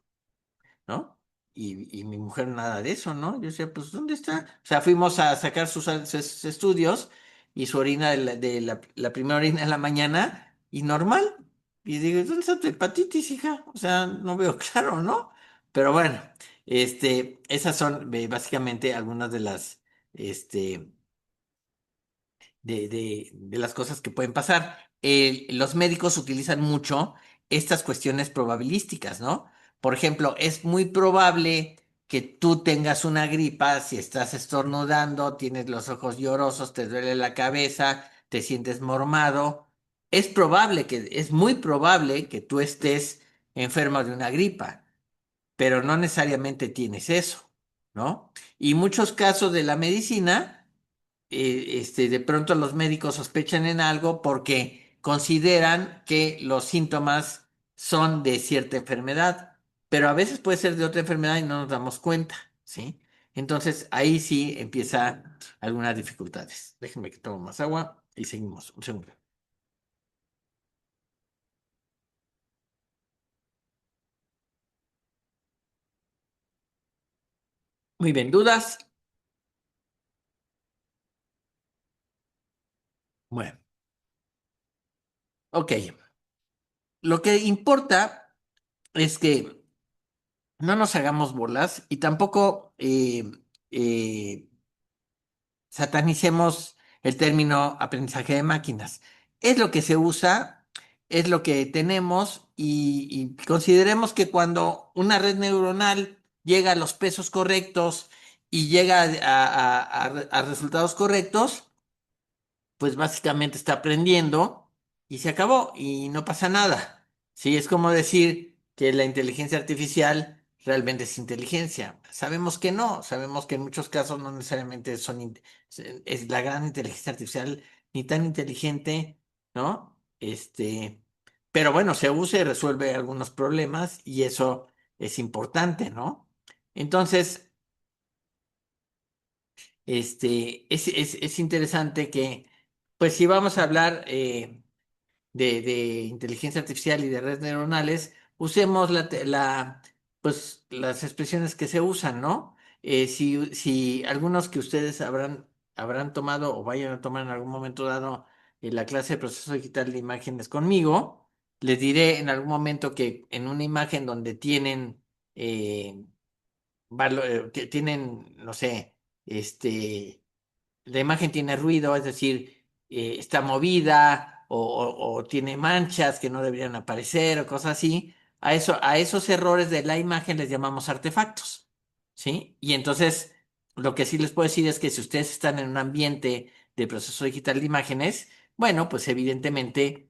¿no? Y mi mujer nada de eso, ¿no? Yo decía, pues, ¿dónde está? O sea, fuimos a sacar sus estudios y su orina la primera orina en la mañana y normal. Y digo, ¿dónde está tu hepatitis, hija? O sea, no veo claro, ¿no? Pero bueno, esas son básicamente algunas de las, este, de las cosas que pueden pasar. Los médicos utilizan mucho estas cuestiones probabilísticas, ¿no? Por ejemplo, es muy probable que tú tengas una gripa si estás estornudando, tienes los ojos llorosos, te duele la cabeza, te sientes mormado. Es muy probable que tú estés enfermo de una gripa, pero no necesariamente tienes eso, ¿no? Y muchos casos de la medicina de pronto los médicos sospechan en algo porque consideran que los síntomas son de cierta enfermedad, pero a veces puede ser de otra enfermedad y no nos damos cuenta, ¿sí? Entonces ahí sí empieza algunas dificultades. Déjenme que tomo más agua y seguimos. Un segundo. Muy bien, ¿dudas? Bueno, ok. Lo que importa es que no nos hagamos bolas y tampoco eh, satanicemos el término aprendizaje de máquinas. Es lo que se usa, es lo que tenemos y consideremos que cuando una red neuronal llega a los pesos correctos y llega a resultados correctos, pues básicamente está aprendiendo y se acabó y no pasa nada. Sí, es como decir que la inteligencia artificial realmente es inteligencia. Sabemos que no, sabemos que en muchos casos no necesariamente es la gran inteligencia artificial ni tan inteligente, ¿no? Pero bueno, se usa y resuelve algunos problemas y eso es importante, ¿no? Entonces, es interesante que, pues si vamos a hablar de inteligencia artificial y de redes neuronales, usemos pues, las expresiones que se usan, ¿no? Si algunos que ustedes habrán tomado o vayan a tomar en algún momento dado la clase de proceso digital de imágenes conmigo, les diré en algún momento que en una imagen donde tienen, que tienen, no sé, la imagen tiene ruido, es decir, está movida o tiene manchas que no deberían aparecer o cosas así. A esos errores de la imagen les llamamos artefactos, ¿sí? Y entonces, lo que sí les puedo decir es que si ustedes están en un ambiente de proceso digital de imágenes, bueno, pues evidentemente,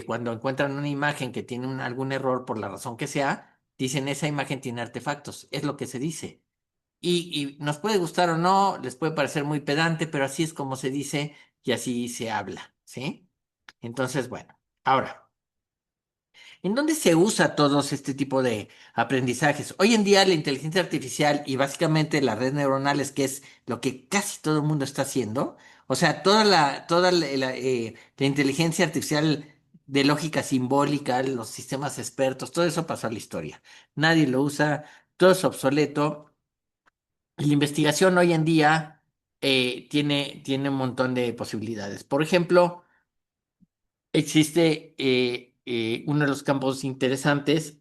cuando encuentran una imagen que tiene algún error por la razón que sea, dicen esa imagen tiene artefactos, es lo que se dice. y nos puede gustar o no, les puede parecer muy pedante, pero así es como se dice y así se habla, ¿sí? Entonces, bueno, ahora. ¿En dónde se usa todos este tipo de aprendizajes? Hoy en día la inteligencia artificial y básicamente las redes neuronales, que es lo que casi todo el mundo está haciendo, o sea, la inteligencia artificial de lógica simbólica, los sistemas expertos, todo eso pasó a la historia. Nadie lo usa, todo es obsoleto. Y la investigación hoy en día tiene un montón de posibilidades. Por ejemplo, existe uno de los campos interesantes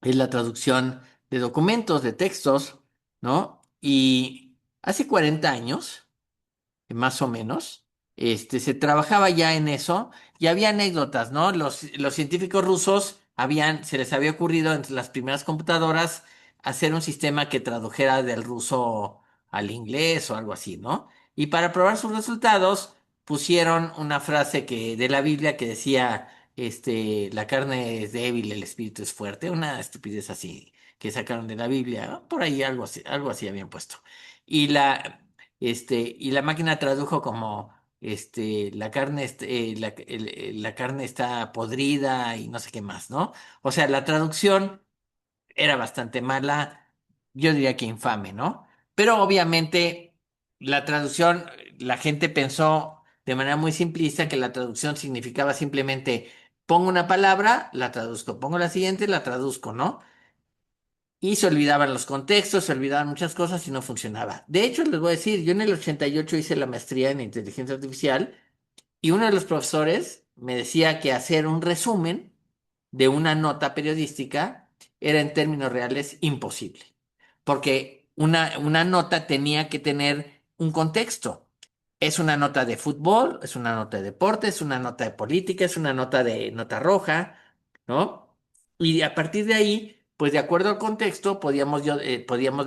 es la traducción de documentos, de textos, ¿no? Y hace 40 años, más o menos, se trabajaba ya en eso y había anécdotas, ¿no? Los científicos rusos se les había ocurrido en las primeras computadoras hacer un sistema que tradujera del ruso al inglés o algo así, ¿no? Y para probar sus resultados pusieron una frase de la Biblia que decía, la carne es débil, el espíritu es fuerte, una estupidez así que sacaron de la Biblia, ¿no? Por ahí algo así habían puesto. Y y la máquina tradujo como, la carne está podrida y no sé qué más, ¿no? O sea, la traducción era bastante mala, yo diría que infame, ¿no? Pero obviamente la traducción, la gente pensó de manera muy simplista que la traducción significaba simplemente pongo una palabra, la traduzco, pongo la siguiente, la traduzco, ¿no? Y se olvidaban los contextos, se olvidaban muchas cosas y no funcionaba. De hecho, les voy a decir, yo en el 88 hice la maestría en inteligencia artificial y uno de los profesores me decía que hacer un resumen de una nota periodística era en términos reales imposible, porque una nota tenía que tener un contexto. Es una nota de fútbol, es una nota de deporte, es una nota de política, es una nota de nota roja, ¿no? Y a partir de ahí, pues de acuerdo al contexto, podíamos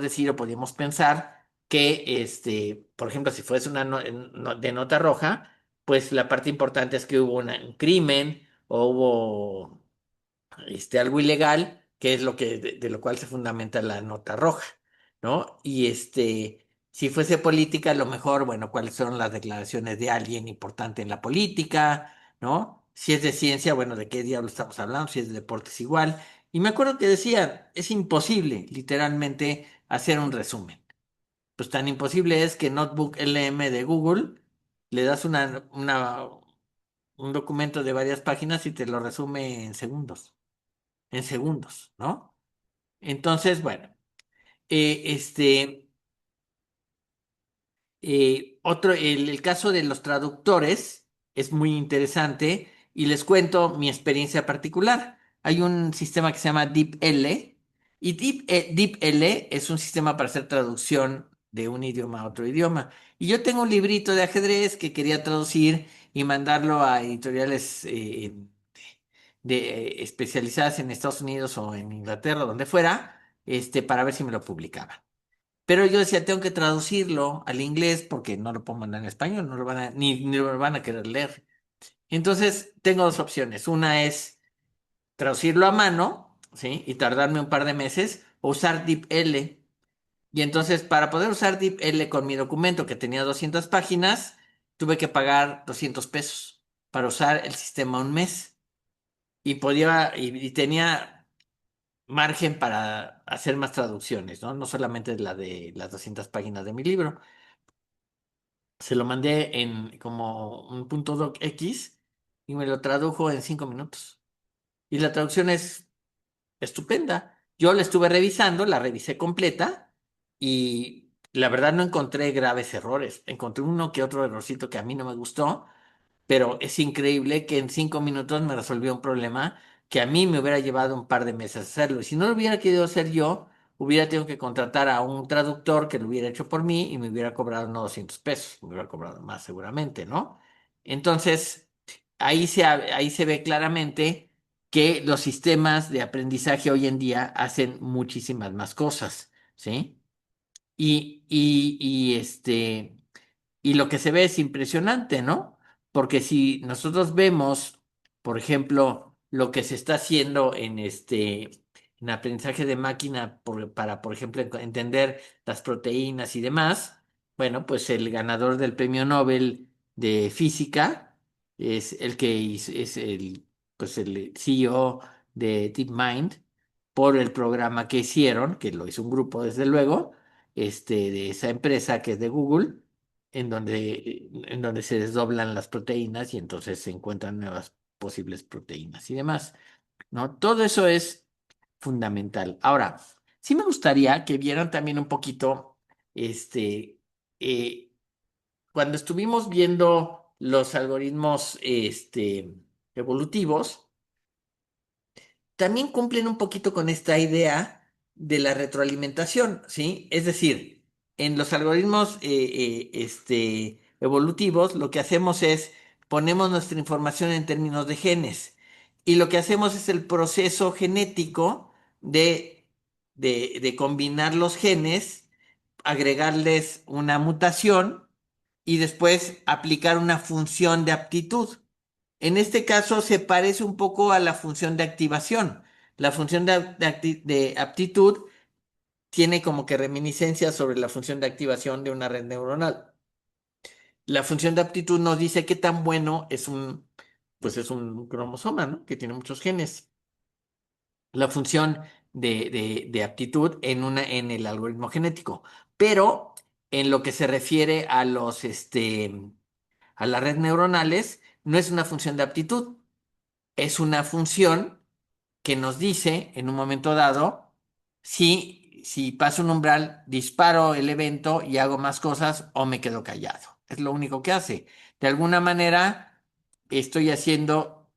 decir o podíamos pensar que, por ejemplo, si fuese de nota roja, pues la parte importante es que hubo un crimen o hubo algo ilegal, que es de lo cual se fundamenta la nota roja, ¿no? Y si fuese política, a lo mejor, bueno, cuáles son las declaraciones de alguien importante en la política, ¿no? Si es de ciencia, bueno, ¿de qué diablo estamos hablando? Si es de deportes, igual. Y me acuerdo que decía, es imposible, literalmente, hacer un resumen. Pues tan imposible es que Notebook LM de Google le das un documento de varias páginas y te lo resume en segundos, ¿no? Entonces, bueno, eh, este, el caso de los traductores es muy interesante y les cuento mi experiencia particular. Hay un sistema que se llama DeepL y DeepL es un sistema para hacer traducción de un idioma a otro idioma. Y yo tengo un librito de ajedrez que quería traducir y mandarlo a editoriales especializadas en Estados Unidos o en Inglaterra, donde fuera, para ver si me lo publicaban. Pero yo decía, tengo que traducirlo al inglés porque no lo puedo mandar en español, no lo van a, ni lo van a querer leer. Entonces, tengo dos opciones. Una es traducirlo a mano, ¿sí? Y tardarme un par de meses, o usar DeepL. Y entonces, para poder usar DeepL con mi documento que tenía 200 páginas, tuve que pagar 200 pesos para usar el sistema un mes. Y tenía margen para hacer más traducciones, ¿no? No solamente la de las 200 páginas de mi libro. Se lo mandé en como un punto doc X y me lo tradujo en 5 minutos. Y la traducción es estupenda. Yo la estuve revisando, la revisé completa y la verdad no encontré graves errores. Encontré uno que otro errorcito que a mí no me gustó, pero es increíble que en 5 minutos me resolvió un problema que a mí me hubiera llevado un par de meses hacerlo. Y si no lo hubiera querido hacer yo, hubiera tenido que contratar a un traductor que lo hubiera hecho por mí y me hubiera cobrado no 200 pesos, me hubiera cobrado más seguramente, ¿no? Entonces, ahí se ve claramente que los sistemas de aprendizaje hoy en día hacen muchísimas más cosas, ¿sí? Y lo que se ve es impresionante, ¿no? Porque si nosotros vemos, por ejemplo, lo que se está haciendo en aprendizaje de máquina para, por ejemplo, entender las proteínas y demás, bueno, pues el ganador del premio Nobel de física es el que es pues el CEO de DeepMind por el programa que hicieron, que lo hizo un grupo, desde luego, de esa empresa que es de Google, en donde se desdoblan las proteínas y entonces se encuentran nuevas posibles proteínas y demás, ¿no? Todo eso es fundamental. Ahora, sí me gustaría que vieran también un poquito, este, eh, cuando estuvimos viendo los algoritmos, evolutivos, también cumplen un poquito con esta idea de la retroalimentación, ¿sí? Es decir, en los algoritmos evolutivos, lo que hacemos es ponemos nuestra información en términos de genes y lo que hacemos es el proceso genético de combinar los genes, agregarles una mutación y después aplicar una función de aptitud. En este caso se parece un poco a la función de activación. La función de aptitud tiene como que reminiscencia sobre la función de activación de una red neuronal. La función de aptitud nos dice qué tan bueno pues es un cromosoma, ¿no? Que tiene muchos genes. La función de aptitud en el algoritmo genético. Pero en lo que se refiere a las redes neuronales, no es una función de aptitud, es una función que nos dice en un momento dado si paso un umbral, disparo el evento y hago más cosas o me quedo callado. Es lo único que hace. De alguna manera, estoy haciendo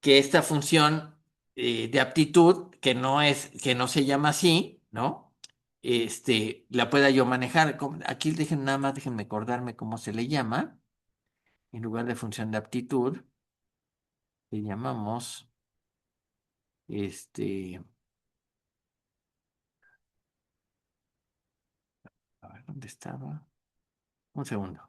que esta función de aptitud, que no se llama así, ¿no? La pueda yo manejar. Aquí nada más déjenme acordarme cómo se le llama. En lugar de función de aptitud, le llamamos, este, a ver, ¿dónde estaba? Un segundo.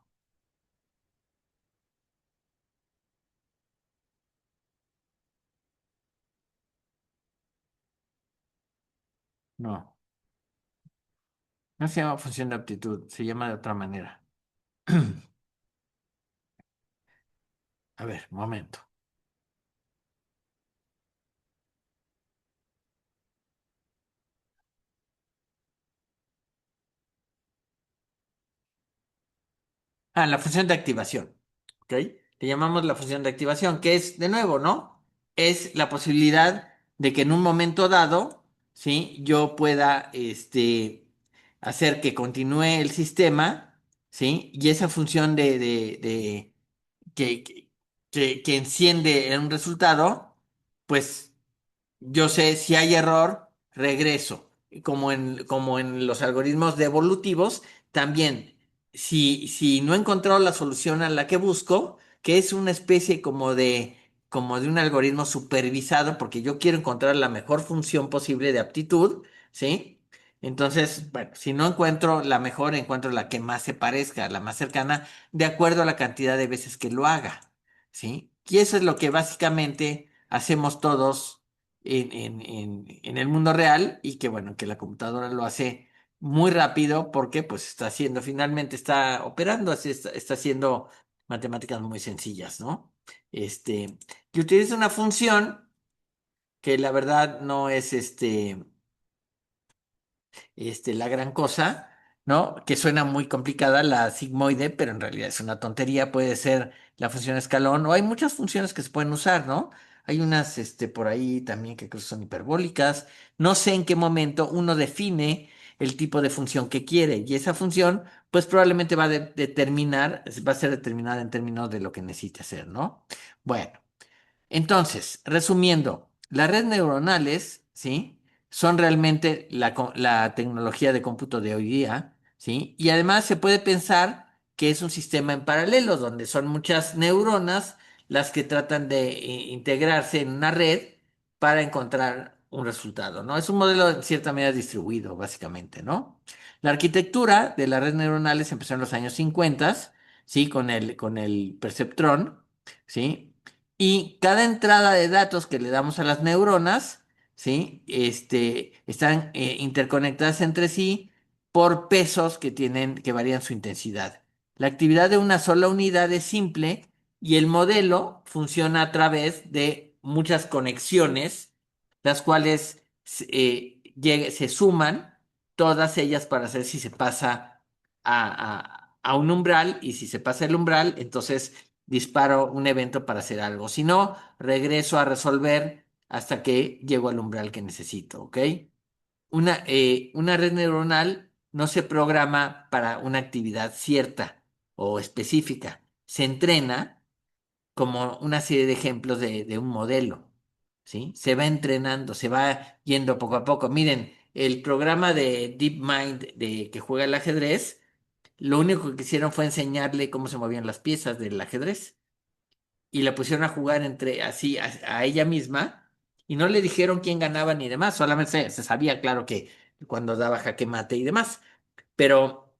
No, no se llama función de aptitud, se llama de otra manera. A ver, un momento. Ah, la función de activación. ¿Ok? Le llamamos la función de activación, que es, de nuevo, ¿no? Es la posibilidad de que en un momento dado, ¿sí? Yo pueda, hacer que continúe el sistema, ¿sí? Y esa función que, que, que enciende un resultado, pues yo sé si hay error, regreso. Como en los algoritmos de evolutivos, también, si no he encontrado la solución a la que busco, que es una especie como de un algoritmo supervisado, porque yo quiero encontrar la mejor función posible de aptitud, ¿sí? Entonces, bueno, si no encuentro la mejor, encuentro la que más se parezca, la más cercana, de acuerdo a la cantidad de veces que lo haga, ¿sí? Y eso es lo que básicamente hacemos todos en el mundo real y que bueno, que la computadora lo hace muy rápido porque pues finalmente está operando, así está haciendo matemáticas muy sencillas, ¿no? Que utiliza una función que la verdad no es la gran cosa, ¿no? Que suena muy complicada la sigmoide, pero en realidad es una tontería, puede ser la función escalón, o hay muchas funciones que se pueden usar, ¿no? Hay unas, por ahí también que creo que son hiperbólicas. No sé en qué momento uno define el tipo de función que quiere, y esa función, pues probablemente va a ser determinada en términos de lo que necesite hacer, ¿no? Bueno. Entonces, resumiendo, las redes neuronales, ¿sí? Son realmente la tecnología de cómputo de hoy día, ¿sí? Y además se puede pensar que es un sistema en paralelo, donde son muchas neuronas las que tratan de integrarse en una red para encontrar un resultado, ¿no? Es un modelo en cierta medida distribuido, básicamente, ¿no? La arquitectura de las redes neuronales empezó en los años 50, ¿sí? Con el perceptrón, ¿sí? Y cada entrada de datos que le damos a las neuronas, ¿sí? Están interconectadas entre sí por pesos que tienen, que varían su intensidad. La actividad de una sola unidad es simple y el modelo funciona a través de muchas conexiones, las cuales se suman todas ellas para hacer si se pasa a un umbral, y si se pasa el umbral, entonces disparo un evento para hacer algo. Si no, regreso a resolver hasta que llego al umbral que necesito, ¿ok? Una red neuronal no se programa para una actividad cierta o específica. Se entrena como una serie de ejemplos de un modelo, ¿sí? Se va entrenando, se va yendo poco a poco. Miren, el programa de DeepMind de que juega el ajedrez, lo único que hicieron fue enseñarle cómo se movían las piezas del ajedrez y la pusieron a jugar entre así a ella misma y no le dijeron quién ganaba ni demás, solamente se sabía, claro, que cuando daba jaque mate y demás, pero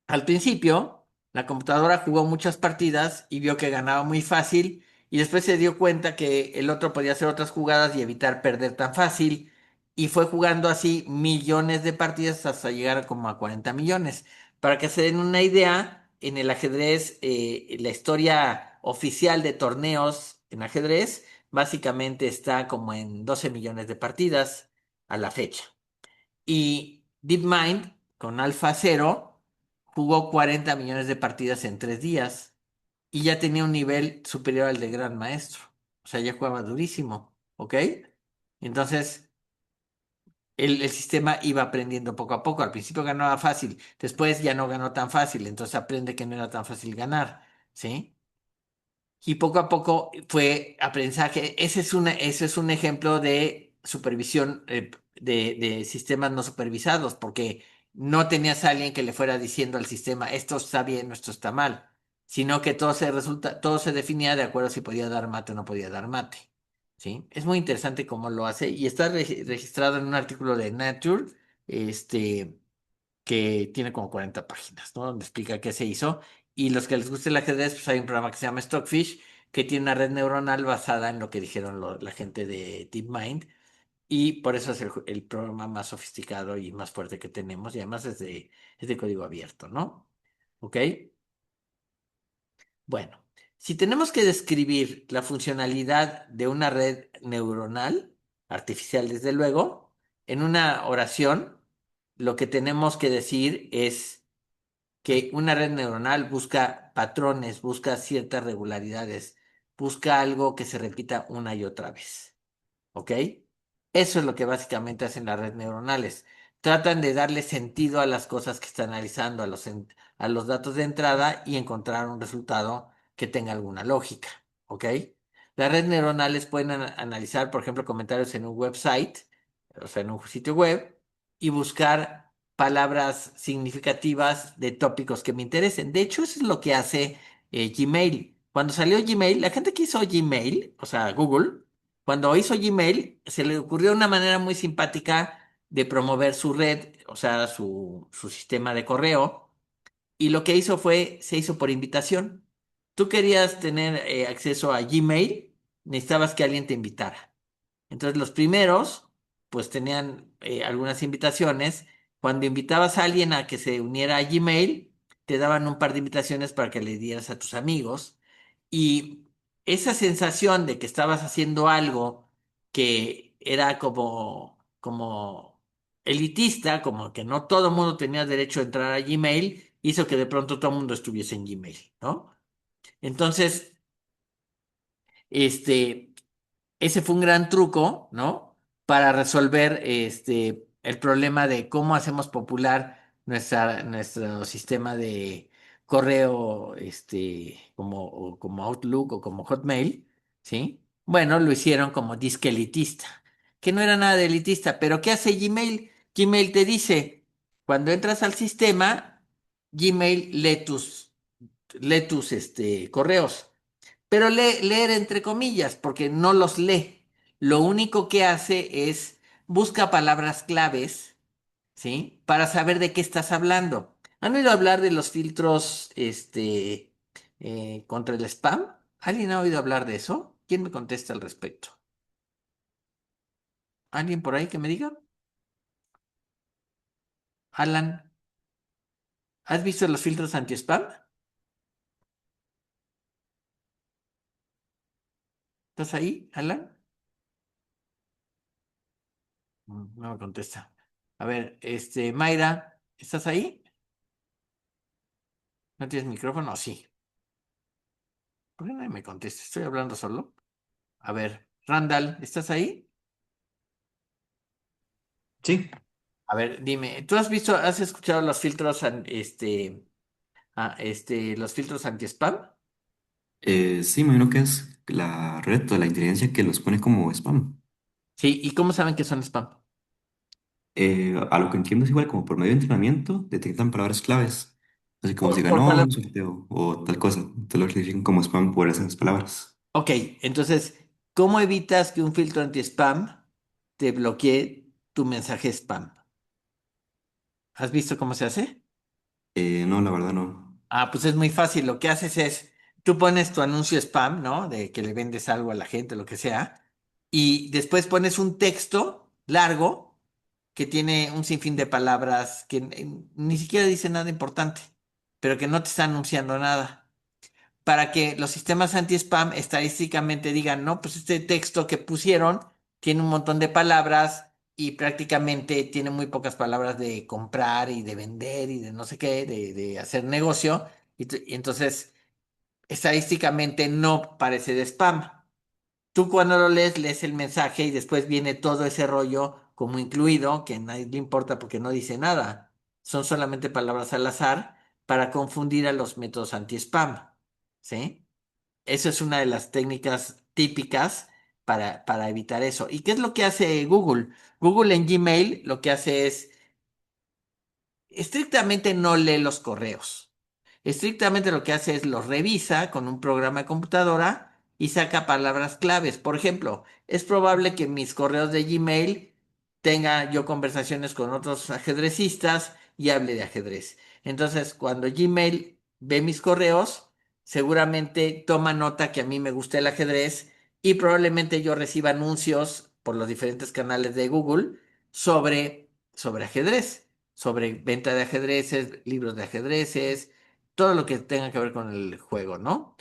al principio, la computadora jugó muchas partidas y vio que ganaba muy fácil y después se dio cuenta que el otro podía hacer otras jugadas y evitar perder tan fácil y fue jugando así millones de partidas hasta llegar como a 40 millones. Para que se den una idea, en el ajedrez, la historia oficial de torneos en ajedrez básicamente está como en 12 millones de partidas a la fecha. Y DeepMind, con Alpha Zero, jugó 40 millones de partidas en 3 días y ya tenía un nivel superior al de Gran Maestro. O sea, ya jugaba durísimo, ¿ok? Entonces, el sistema iba aprendiendo poco a poco. Al principio ganaba fácil, después ya no ganó tan fácil, entonces aprende que no era tan fácil ganar, ¿sí? Y poco a poco fue aprendizaje. Ese es un ejemplo de supervisión de sistemas no supervisados, porque no tenías a alguien que le fuera diciendo al sistema, esto está bien, esto está mal, sino que todo se definía de acuerdo a si podía dar mate o no podía dar mate. ¿Sí? Es muy interesante cómo lo hace y está registrado en un artículo de Nature, este, que tiene como 40 páginas, ¿no? Donde explica qué se hizo. Y los que les guste el ajedrez, pues hay un programa que se llama Stockfish, que tiene una red neuronal basada en lo que dijeron la gente de DeepMind. Y por eso es el programa más sofisticado y más fuerte que tenemos. Y además es de código abierto, ¿no? ¿Ok? Bueno, si tenemos que describir la funcionalidad de una red neuronal, artificial desde luego, en una oración, lo que tenemos que decir es que una red neuronal busca patrones, busca ciertas regularidades, busca algo que se repita una y otra vez. ¿Ok? Eso es lo que básicamente hacen las redes neuronales. Tratan de darle sentido a las cosas que están analizando, a los datos de entrada y encontrar un resultado que tenga alguna lógica. ¿Ok? Las redes neuronales pueden analizar, por ejemplo, comentarios en un website, o sea, en un sitio web, y buscar palabras significativas de tópicos que me interesen. De hecho, eso es lo que hace Gmail. Cuando salió Gmail, la gente que hizo Gmail, o sea, Google, cuando hizo Gmail, se le ocurrió una manera muy simpática de promover su red, o sea, su sistema de correo, y lo que hizo fue, se hizo por invitación. Tú querías tener acceso a Gmail, necesitabas que alguien te invitara. Entonces los primeros, pues tenían algunas invitaciones. Cuando invitabas a alguien a que se uniera a Gmail, te daban un par de invitaciones para que le dieras a tus amigos. Y esa sensación de que estabas haciendo algo que era como elitista, como que no todo el mundo tenía derecho a entrar a Gmail, hizo que de pronto todo el mundo estuviese en Gmail, ¿no? Entonces, este, ese fue un gran truco, ¿no? Para resolver el problema de cómo hacemos popular nuestro sistema de correo, como Outlook o como Hotmail, ¿sí? Bueno, lo hicieron como disque elitista, que no era nada de elitista, pero ¿qué hace Gmail? Gmail te dice, cuando entras al sistema, Gmail lee tus correos. Pero leer entre comillas, porque no los lee. Lo único que hace es busca palabras claves, ¿sí? Para saber de qué estás hablando. ¿Han oído hablar de los filtros, contra el spam? ¿Alguien ha oído hablar de eso? ¿Quién me contesta al respecto? ¿Alguien por ahí que me diga? Alan, ¿has visto los filtros anti-spam? ¿Estás ahí, Alan? No me contesta. A ver, Mayra, ¿estás ahí? ¿No tienes micrófono? Sí. ¿Por qué nadie me contesta? Estoy hablando solo. A ver, Randall, ¿estás ahí? Sí, A ver, dime, ¿tú has visto, has escuchado los filtros, los filtros anti-spam? sí, me imagino que es la red o la inteligencia que los pone como spam. Sí, ¿y cómo saben que son spam? A lo que entiendo es igual como por medio de entrenamiento detectan palabras claves. Así como si Por ganó un sorteo o tal cosa. Te lo clasifican como spam por esas palabras. Ok, entonces, ¿cómo evitas que un filtro anti-spam te bloquee tu mensaje spam? ¿Has visto cómo se hace? No, la verdad no. Ah, pues es muy fácil. Lo que haces es, tú pones tu anuncio spam, ¿no? De que le vendes algo a la gente, lo que sea, y después pones un texto largo que tiene un sinfín de palabras que ni siquiera dice nada importante, pero que no te está anunciando nada. Para que los sistemas anti-spam estadísticamente digan, no, pues este texto que pusieron tiene un montón de palabras y prácticamente tiene muy pocas palabras de comprar y de vender y de no sé qué, de hacer negocio. Y entonces, estadísticamente no parece de spam. Tú cuando lo lees, lees el mensaje y después viene todo ese rollo como incluido, que a nadie le importa porque no dice nada. Son solamente palabras al azar para confundir a los métodos anti-spam. ¿Sí? Eso es una de las técnicas típicas para evitar eso. ¿Y qué es lo que hace Google? Google en Gmail lo que hace es estrictamente no lee los correos. Estrictamente lo que hace es los revisa con un programa de computadora y saca palabras claves. Por ejemplo, es probable que en mis correos de Gmail tenga yo conversaciones con otros ajedrecistas y hable de ajedrez. Entonces, cuando Gmail ve mis correos, seguramente toma nota que a mí me gusta el ajedrez y probablemente yo reciba anuncios por los diferentes canales de Google sobre ajedrez, sobre venta de ajedrezes, libros de ajedrezes, todo lo que tenga que ver con el juego, ¿no?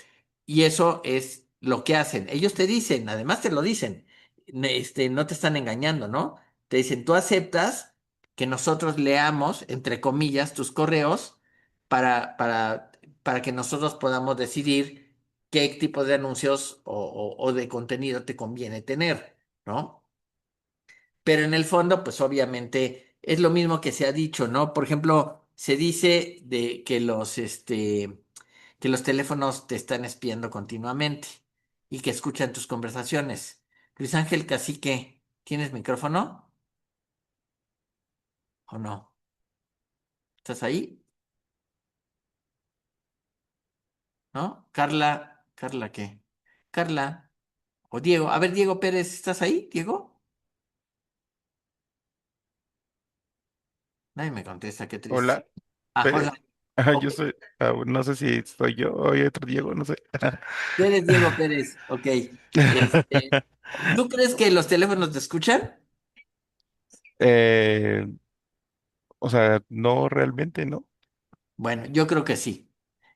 Y eso es lo que hacen. Ellos te dicen, además te lo dicen, no te están engañando, ¿no? Te dicen, tú aceptas que nosotros leamos, entre comillas, tus correos para, para, para que nosotros podamos decidir qué tipo de anuncios o de contenido te conviene tener, ¿no? Pero en el fondo, pues obviamente es lo mismo que se ha dicho, ¿no? Por ejemplo, se dice de que los teléfonos te están espiando continuamente y que escuchan tus conversaciones. Luis Ángel Cacique, ¿tienes micrófono o no? ¿Estás ahí? ¿No? ¿Carla qué? Carla o Diego. A ver, Diego Pérez, ¿estás ahí, Diego? Nadie me contesta, qué triste. Hola, Ah, Pérez. hola. Yo Ok. soy, no sé si soy yo o hay otro Diego, no sé. Tú eres Diego Pérez, ok. Este, ¿Tú crees que los teléfonos te escuchan? Eh, o sea, no realmente, ¿no? Bueno, yo creo que sí.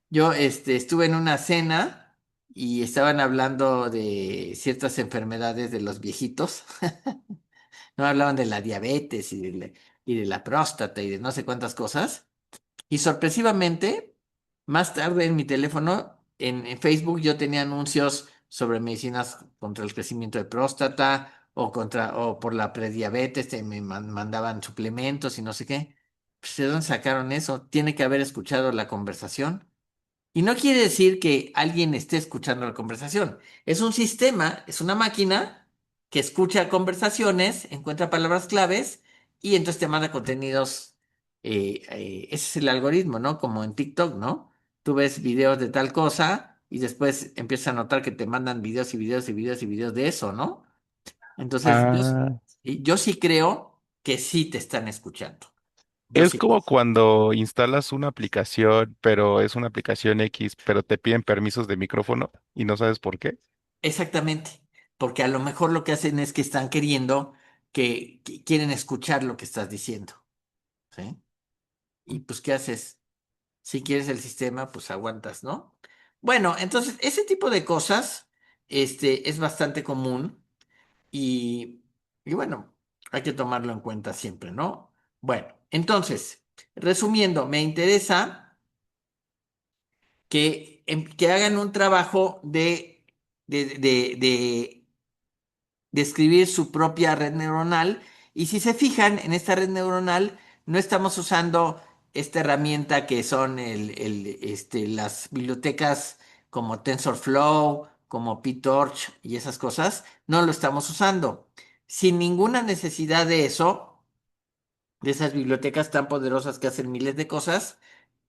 Yo estuve en una cena y estaban hablando de ciertas enfermedades de los viejitos. No hablaban de la diabetes y de la próstata y de no sé cuántas cosas. Y sorpresivamente, más tarde en mi teléfono, en Facebook, yo tenía anuncios sobre medicinas contra el crecimiento de próstata o por la prediabetes, me mandaban suplementos y no sé qué. Pues, ¿de dónde sacaron eso? Tiene que haber escuchado la conversación. Y no quiere decir que alguien esté escuchando la conversación. Es un sistema, es una máquina que escucha conversaciones, encuentra palabras claves y entonces te manda contenidos. Ese es el algoritmo, ¿no? Como en TikTok, ¿no? Tú ves videos de tal cosa y después empiezas a notar que te mandan videos y videos y videos y videos de eso, ¿no? Entonces, Ah, yo sí creo que sí te están escuchando. Yo es sí. como cuando instalas una aplicación, pero es una aplicación X, pero te piden permisos de micrófono y no sabes por qué. Exactamente, porque a lo mejor lo que hacen es que están queriendo que quieren escuchar lo que estás diciendo, ¿sí? Y pues, ¿qué haces? Si quieres el sistema, pues aguantas, ¿no? Bueno, entonces, ese tipo de cosas, es bastante común y, y bueno, hay que tomarlo en cuenta siempre, ¿no? Bueno, entonces, resumiendo, me interesa que hagan un trabajo de describir su propia red neuronal. Y si se fijan, en esta red neuronal no estamos usando esta herramienta que son las bibliotecas como TensorFlow, como PyTorch y esas cosas. No lo estamos usando. Sin ninguna necesidad de eso, de esas bibliotecas tan poderosas que hacen miles de cosas,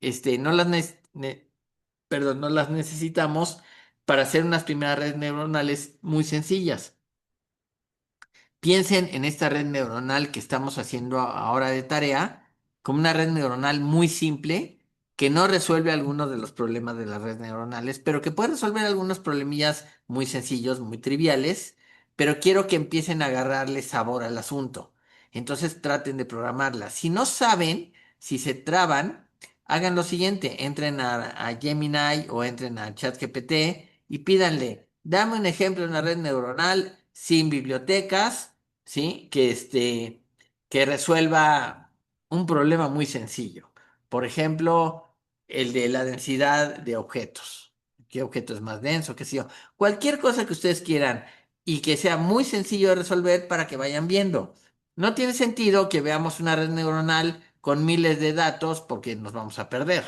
no las, perdón, no las necesitamos para hacer unas primeras redes neuronales muy sencillas. Piensen en esta red neuronal que estamos haciendo ahora de tarea como una red neuronal muy simple que no resuelve algunos de los problemas de las redes neuronales, pero que puede resolver algunos problemillas muy sencillos, muy triviales, pero quiero que empiecen a agarrarle sabor al asunto. Entonces traten de programarla. Si no saben, si se traban, hagan lo siguiente, entren a Gemini o entren a ChatGPT y pídanle, dame un ejemplo de una red neuronal sin bibliotecas, ¿sí? Que resuelva un problema muy sencillo. Por ejemplo, el de la densidad de objetos. ¿Qué objeto es más denso? ¿Qué sé yo? Cualquier cosa que ustedes quieran y que sea muy sencillo de resolver para que vayan viendo. No tiene sentido que veamos una red neuronal con miles de datos porque nos vamos a perder.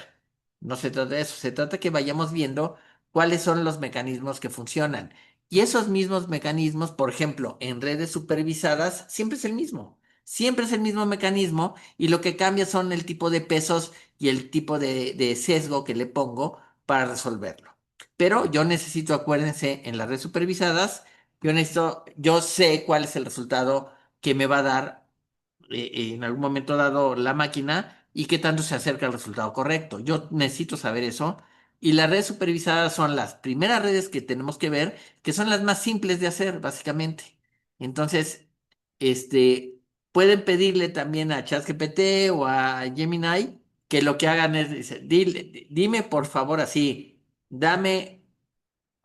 No se trata de eso, se trata que vayamos viendo cuáles son los mecanismos que funcionan. Y esos mismos mecanismos, por ejemplo, en redes supervisadas, siempre es el mismo. Siempre es el mismo mecanismo y lo que cambia son el tipo de pesos y el tipo de sesgo que le pongo para resolverlo. Pero yo necesito, acuérdense, en las redes supervisadas, yo sé cuál es el resultado que me va a dar en algún momento dado la máquina y qué tanto se acerca al resultado correcto. Yo necesito saber eso. Y las redes supervisadas son las primeras redes que tenemos que ver, que son las más simples de hacer, básicamente. Entonces, este, pueden pedirle también a ChatGPT o a Gemini que lo que hagan es, dime por favor así, dame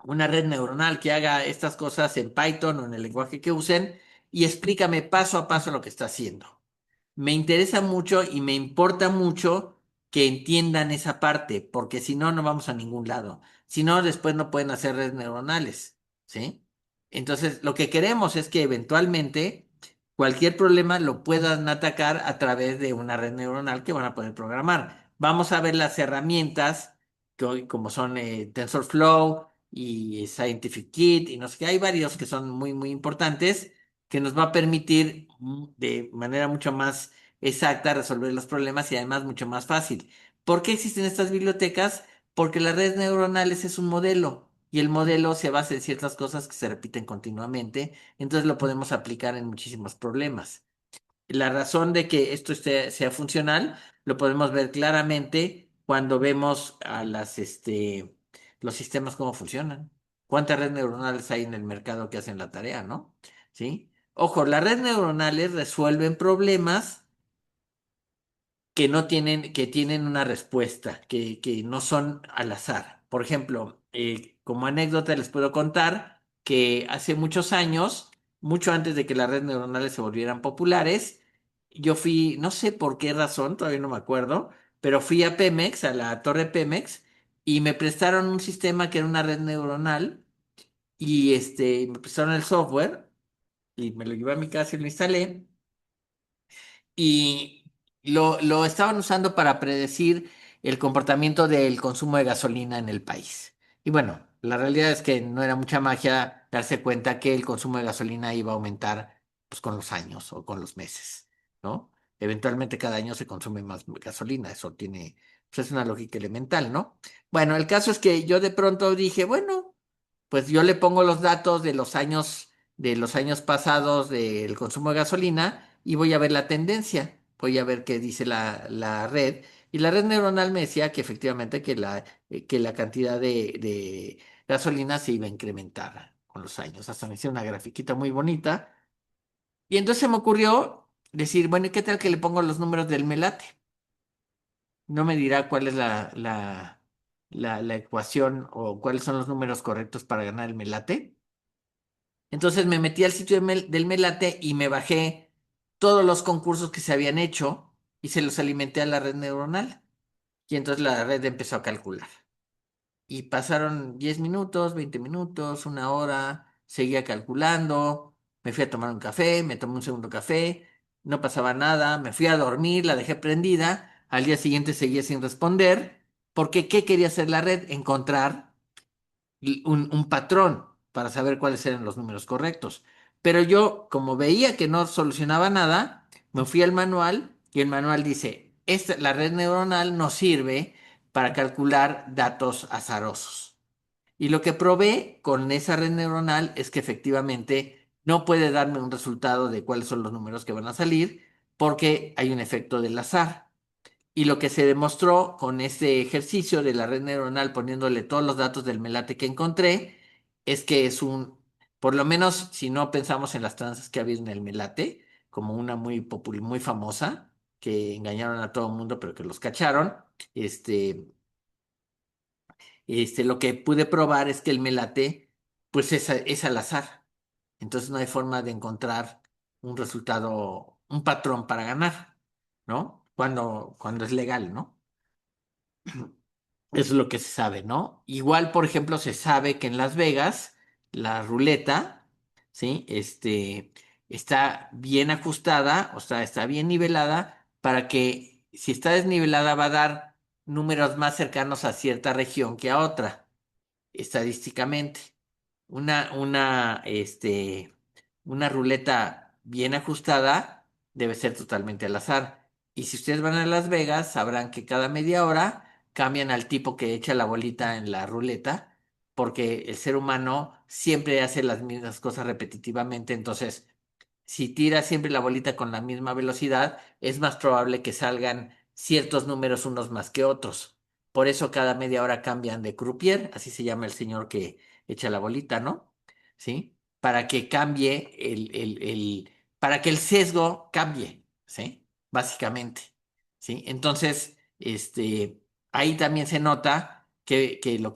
una red neuronal que haga estas cosas en Python o en el lenguaje que usen y explícame paso a paso lo que está haciendo. Me interesa mucho y me importa mucho que entiendan esa parte, porque si no, no vamos a ningún lado. Si no, después no pueden hacer redes neuronales, ¿sí? Entonces, lo que queremos es que eventualmente cualquier problema lo puedan atacar a través de una red neuronal que van a poder programar. Vamos a ver las herramientas que hoy, como son TensorFlow y Scientific Kit y no sé qué, hay varios que son muy, muy importantes que nos va a permitir de manera mucho más exacta resolver los problemas y además mucho más fácil. ¿Por qué existen estas bibliotecas? Porque las redes neuronales es un modelo y el modelo se basa en ciertas cosas que se repiten continuamente, entonces lo podemos aplicar en muchísimos problemas. La razón de que esto sea funcional lo podemos ver claramente cuando vemos los sistemas cómo funcionan. ¿Cuántas redes neuronales hay en el mercado que hacen la tarea, no? ¿Sí? Ojo, las redes neuronales resuelven problemas que tienen una respuesta, que no son al azar. Por ejemplo, como anécdota les puedo contar que hace muchos años, mucho antes de que las redes neuronales se volvieran populares, yo fui, no sé por qué razón, todavía no me acuerdo, pero fui a Pemex, a la torre Pemex, y me prestaron un sistema que era una red neuronal, y me prestaron el software, y me lo llevé a mi casa y lo instalé y lo estaban usando para predecir el comportamiento del consumo de gasolina en el país. Y bueno, la realidad es que no era mucha magia darse cuenta que el consumo de gasolina iba a aumentar pues, con los años o con los meses, ¿no? Eventualmente cada año se consume más gasolina, eso tiene, pues es una lógica elemental, ¿no? Bueno, el caso es que yo de pronto dije, bueno, pues yo le pongo los datos de los años pasados del consumo de gasolina y voy a ver la tendencia, voy a ver qué dice la red. Y la red neuronal me decía que efectivamente que la cantidad de gasolina se iba a incrementar con los años. Hasta me hice una grafiquita muy bonita Y entonces se me ocurrió decir, bueno, ¿y qué tal que le pongo los números del melate? No me dirá cuál es la ecuación o cuáles son los números correctos para ganar el melate. Entonces me metí al sitio del melate y me bajé todos los concursos que se habían hecho y se los alimenté a la red neuronal. Y entonces la red empezó a calcular. Y pasaron 10 minutos, 20 minutos, una hora, seguía calculando, me fui a tomar un café, me tomé un segundo café, no pasaba nada, me fui a dormir, la dejé prendida, al día siguiente seguía sin responder, porque ¿qué quería hacer la red? Encontrar un patrón para saber cuáles eran los números correctos. Pero yo, como veía que no solucionaba nada, me fui al manual y el manual dice, la red neuronal nos sirve para calcular datos azarosos. Y lo que probé con esa red neuronal es que efectivamente no puede darme un resultado de cuáles son los números que van a salir porque hay un efecto del azar. Y lo que se demostró con este ejercicio de la red neuronal poniéndole todos los datos del melate que encontré es que por lo menos si no pensamos en las tranzas que ha habido en el melate, como una muy popular, muy famosa, que engañaron a todo el mundo pero que los cacharon, este, lo que pude probar es que el melate, pues es al azar. Entonces no hay forma de encontrar un resultado, un patrón para ganar, ¿no? Cuando es legal, ¿no? Eso es lo que se sabe, ¿no? Igual, por ejemplo, se sabe que en Las Vegas, la ruleta, ¿sí? Está bien ajustada, o sea, está bien nivelada para que si está desnivelada va a dar números más cercanos a cierta región que a otra estadísticamente. Una ruleta bien ajustada debe ser totalmente al azar. Y si ustedes van a Las Vegas, sabrán que cada media hora cambian al tipo que echa la bolita en la ruleta, porque el ser humano siempre hace las mismas cosas repetitivamente. Entonces, si tira siempre la bolita con la misma velocidad, es más probable que salgan ciertos números unos más que otros. Por eso cada media hora cambian de croupier, así se llama el señor que echa la bolita, ¿no? ¿Sí? Para que cambie para que el sesgo cambie, ¿sí? Básicamente, ¿sí? Entonces, ahí también se nota que lo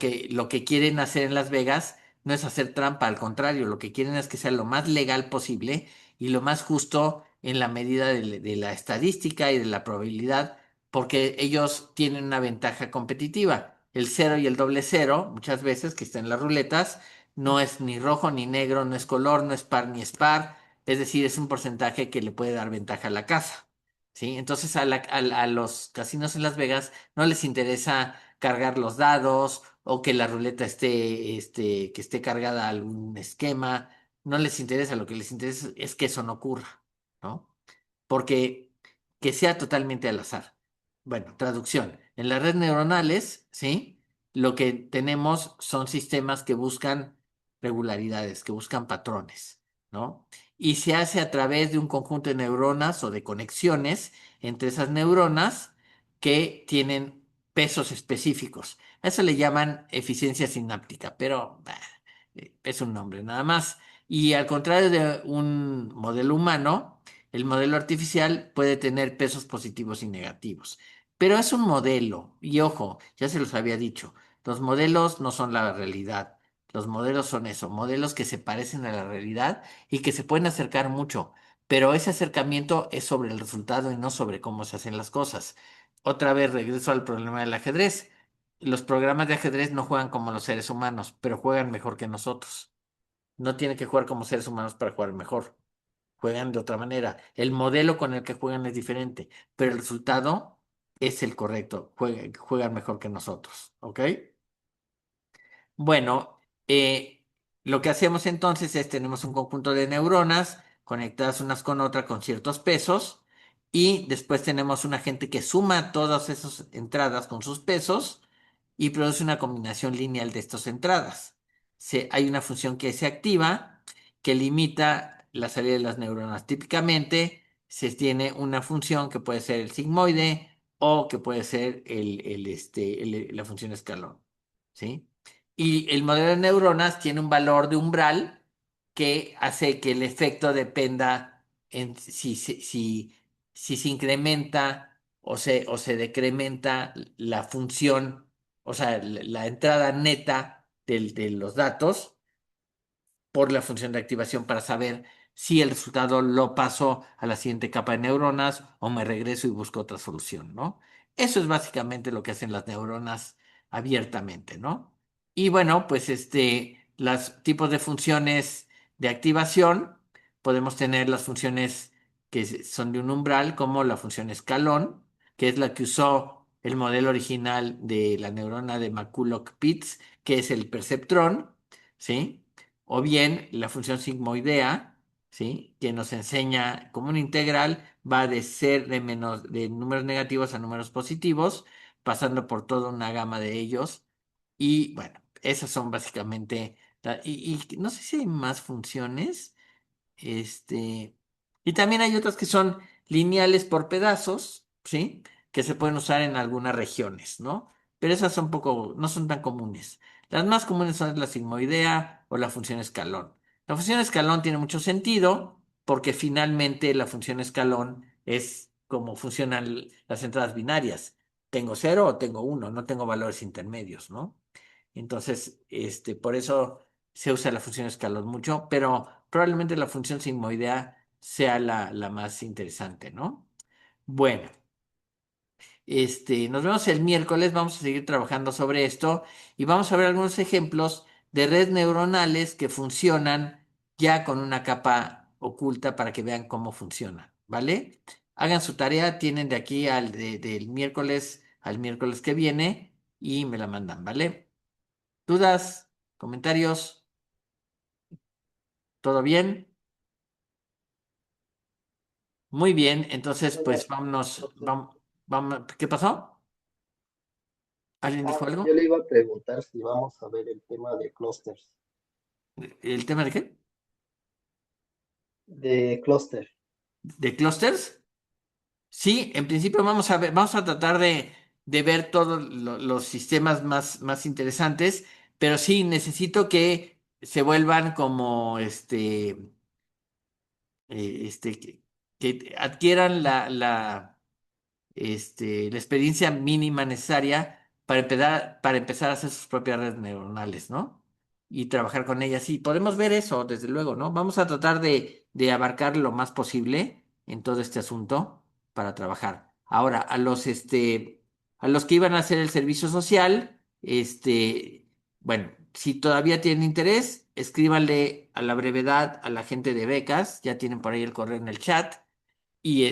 que quieren hacer en Las Vegas no es hacer trampa, al contrario, lo que quieren es que sea lo más legal posible y lo más justo en la medida de la estadística y de la probabilidad, porque ellos tienen una ventaja competitiva. El cero y el doble cero, muchas veces que está en las ruletas, no es ni rojo ni negro, no es color, no es par ni es par, es decir, es un porcentaje que le puede dar ventaja a la casa. ¿Sí? Entonces a los casinos en Las Vegas no les interesa cargar los dados o que la ruleta que esté cargada a algún esquema, no les interesa, lo que les interesa es que eso no ocurra, ¿no? Porque que sea totalmente al azar. Bueno, traducción. En las redes neuronales, ¿sí? Lo que tenemos son sistemas que buscan regularidades, que buscan patrones, ¿no? Y se hace a través de un conjunto de neuronas o de conexiones entre esas neuronas que tienen pesos específicos. A eso le llaman eficiencia sináptica, pero es un nombre nada más. Y al contrario de un modelo humano, el modelo artificial puede tener pesos positivos y negativos. Pero es un modelo, y ojo, ya se los había dicho, los modelos no son la realidad. Los modelos son eso, modelos que se parecen a la realidad y que se pueden acercar mucho, pero ese acercamiento es sobre el resultado y no sobre cómo se hacen las cosas. Otra vez regreso al problema del ajedrez. Los programas de ajedrez no juegan como los seres humanos, pero juegan mejor que nosotros. No tienen que jugar como seres humanos para jugar mejor. Juegan de otra manera. El modelo con el que juegan es diferente, pero el resultado es el correcto. Juegan mejor que nosotros. ¿Ok? Bueno, lo que hacemos entonces es tenemos un conjunto de neuronas conectadas unas con otras con ciertos pesos y después tenemos un agente que suma todas esas entradas con sus pesos y produce una combinación lineal de estas entradas. Hay una función que se activa que limita la salida de las neuronas. Típicamente se tiene una función que puede ser el sigmoide o que puede ser la función escalón. ¿Sí? Y el modelo de neuronas tiene un valor de umbral que hace que el efecto dependa si se incrementa o se decrementa la función, o sea, la entrada neta de los datos por la función de activación para saber si el resultado lo paso a la siguiente capa de neuronas o me regreso y busco otra solución, ¿no? Eso es básicamente lo que hacen las neuronas abiertamente, ¿no? Y bueno, pues los tipos de funciones de activación, podemos tener las funciones que son de un umbral, como la función escalón, que es la que usó el modelo original de la neurona de McCulloch-Pitts, que es el perceptrón, ¿sí? O bien la función sigmoidea, ¿sí? Que nos enseña cómo una integral va de ser de números negativos a números positivos, pasando por toda una gama de ellos. Y bueno, esas son básicamente, y no sé si hay más funciones. Este, y también hay otras que son lineales por pedazos, ¿sí? Que se pueden usar en algunas regiones, ¿no? Pero esas son poco, no son tan comunes. Las más comunes son la sigmoidea o la función escalón. La función escalón tiene mucho sentido porque finalmente la función escalón es como funcionan las entradas binarias. Tengo cero o tengo uno, no tengo valores intermedios, ¿no? Entonces, por eso se usa la función escalón mucho, pero probablemente la función sigmoidea sea la más interesante, ¿no? Bueno, nos vemos el miércoles, vamos a seguir trabajando sobre esto y vamos a ver algunos ejemplos de redes neuronales que funcionan ya con una capa oculta para que vean cómo funciona, ¿vale? Hagan su tarea, tienen de aquí del miércoles al miércoles que viene y me la mandan, ¿vale? ¿Dudas? ¿Comentarios? ¿Todo bien? Muy bien, entonces pues vámonos, Doctor. vamos, ¿qué pasó? ¿Alguien dijo Yo algo? le iba a preguntar si vamos a ver el tema de clusters. ¿El tema de qué? De clúster. ¿De clusters? Sí, en principio vamos a ver, vamos a tratar de ver todos los sistemas más interesantes, pero sí necesito que se vuelvan como que adquieran la experiencia mínima necesaria para empezar a hacer sus propias redes neuronales, ¿no? Y trabajar con ellas. Sí, podemos ver eso, desde luego, ¿no? Vamos a tratar de abarcar lo más posible en todo este asunto para trabajar. Ahora, a los que iban a hacer el servicio social, bueno, si todavía tienen interés, escríbanle a la brevedad a la gente de becas, ya tienen por ahí el correo en el chat, y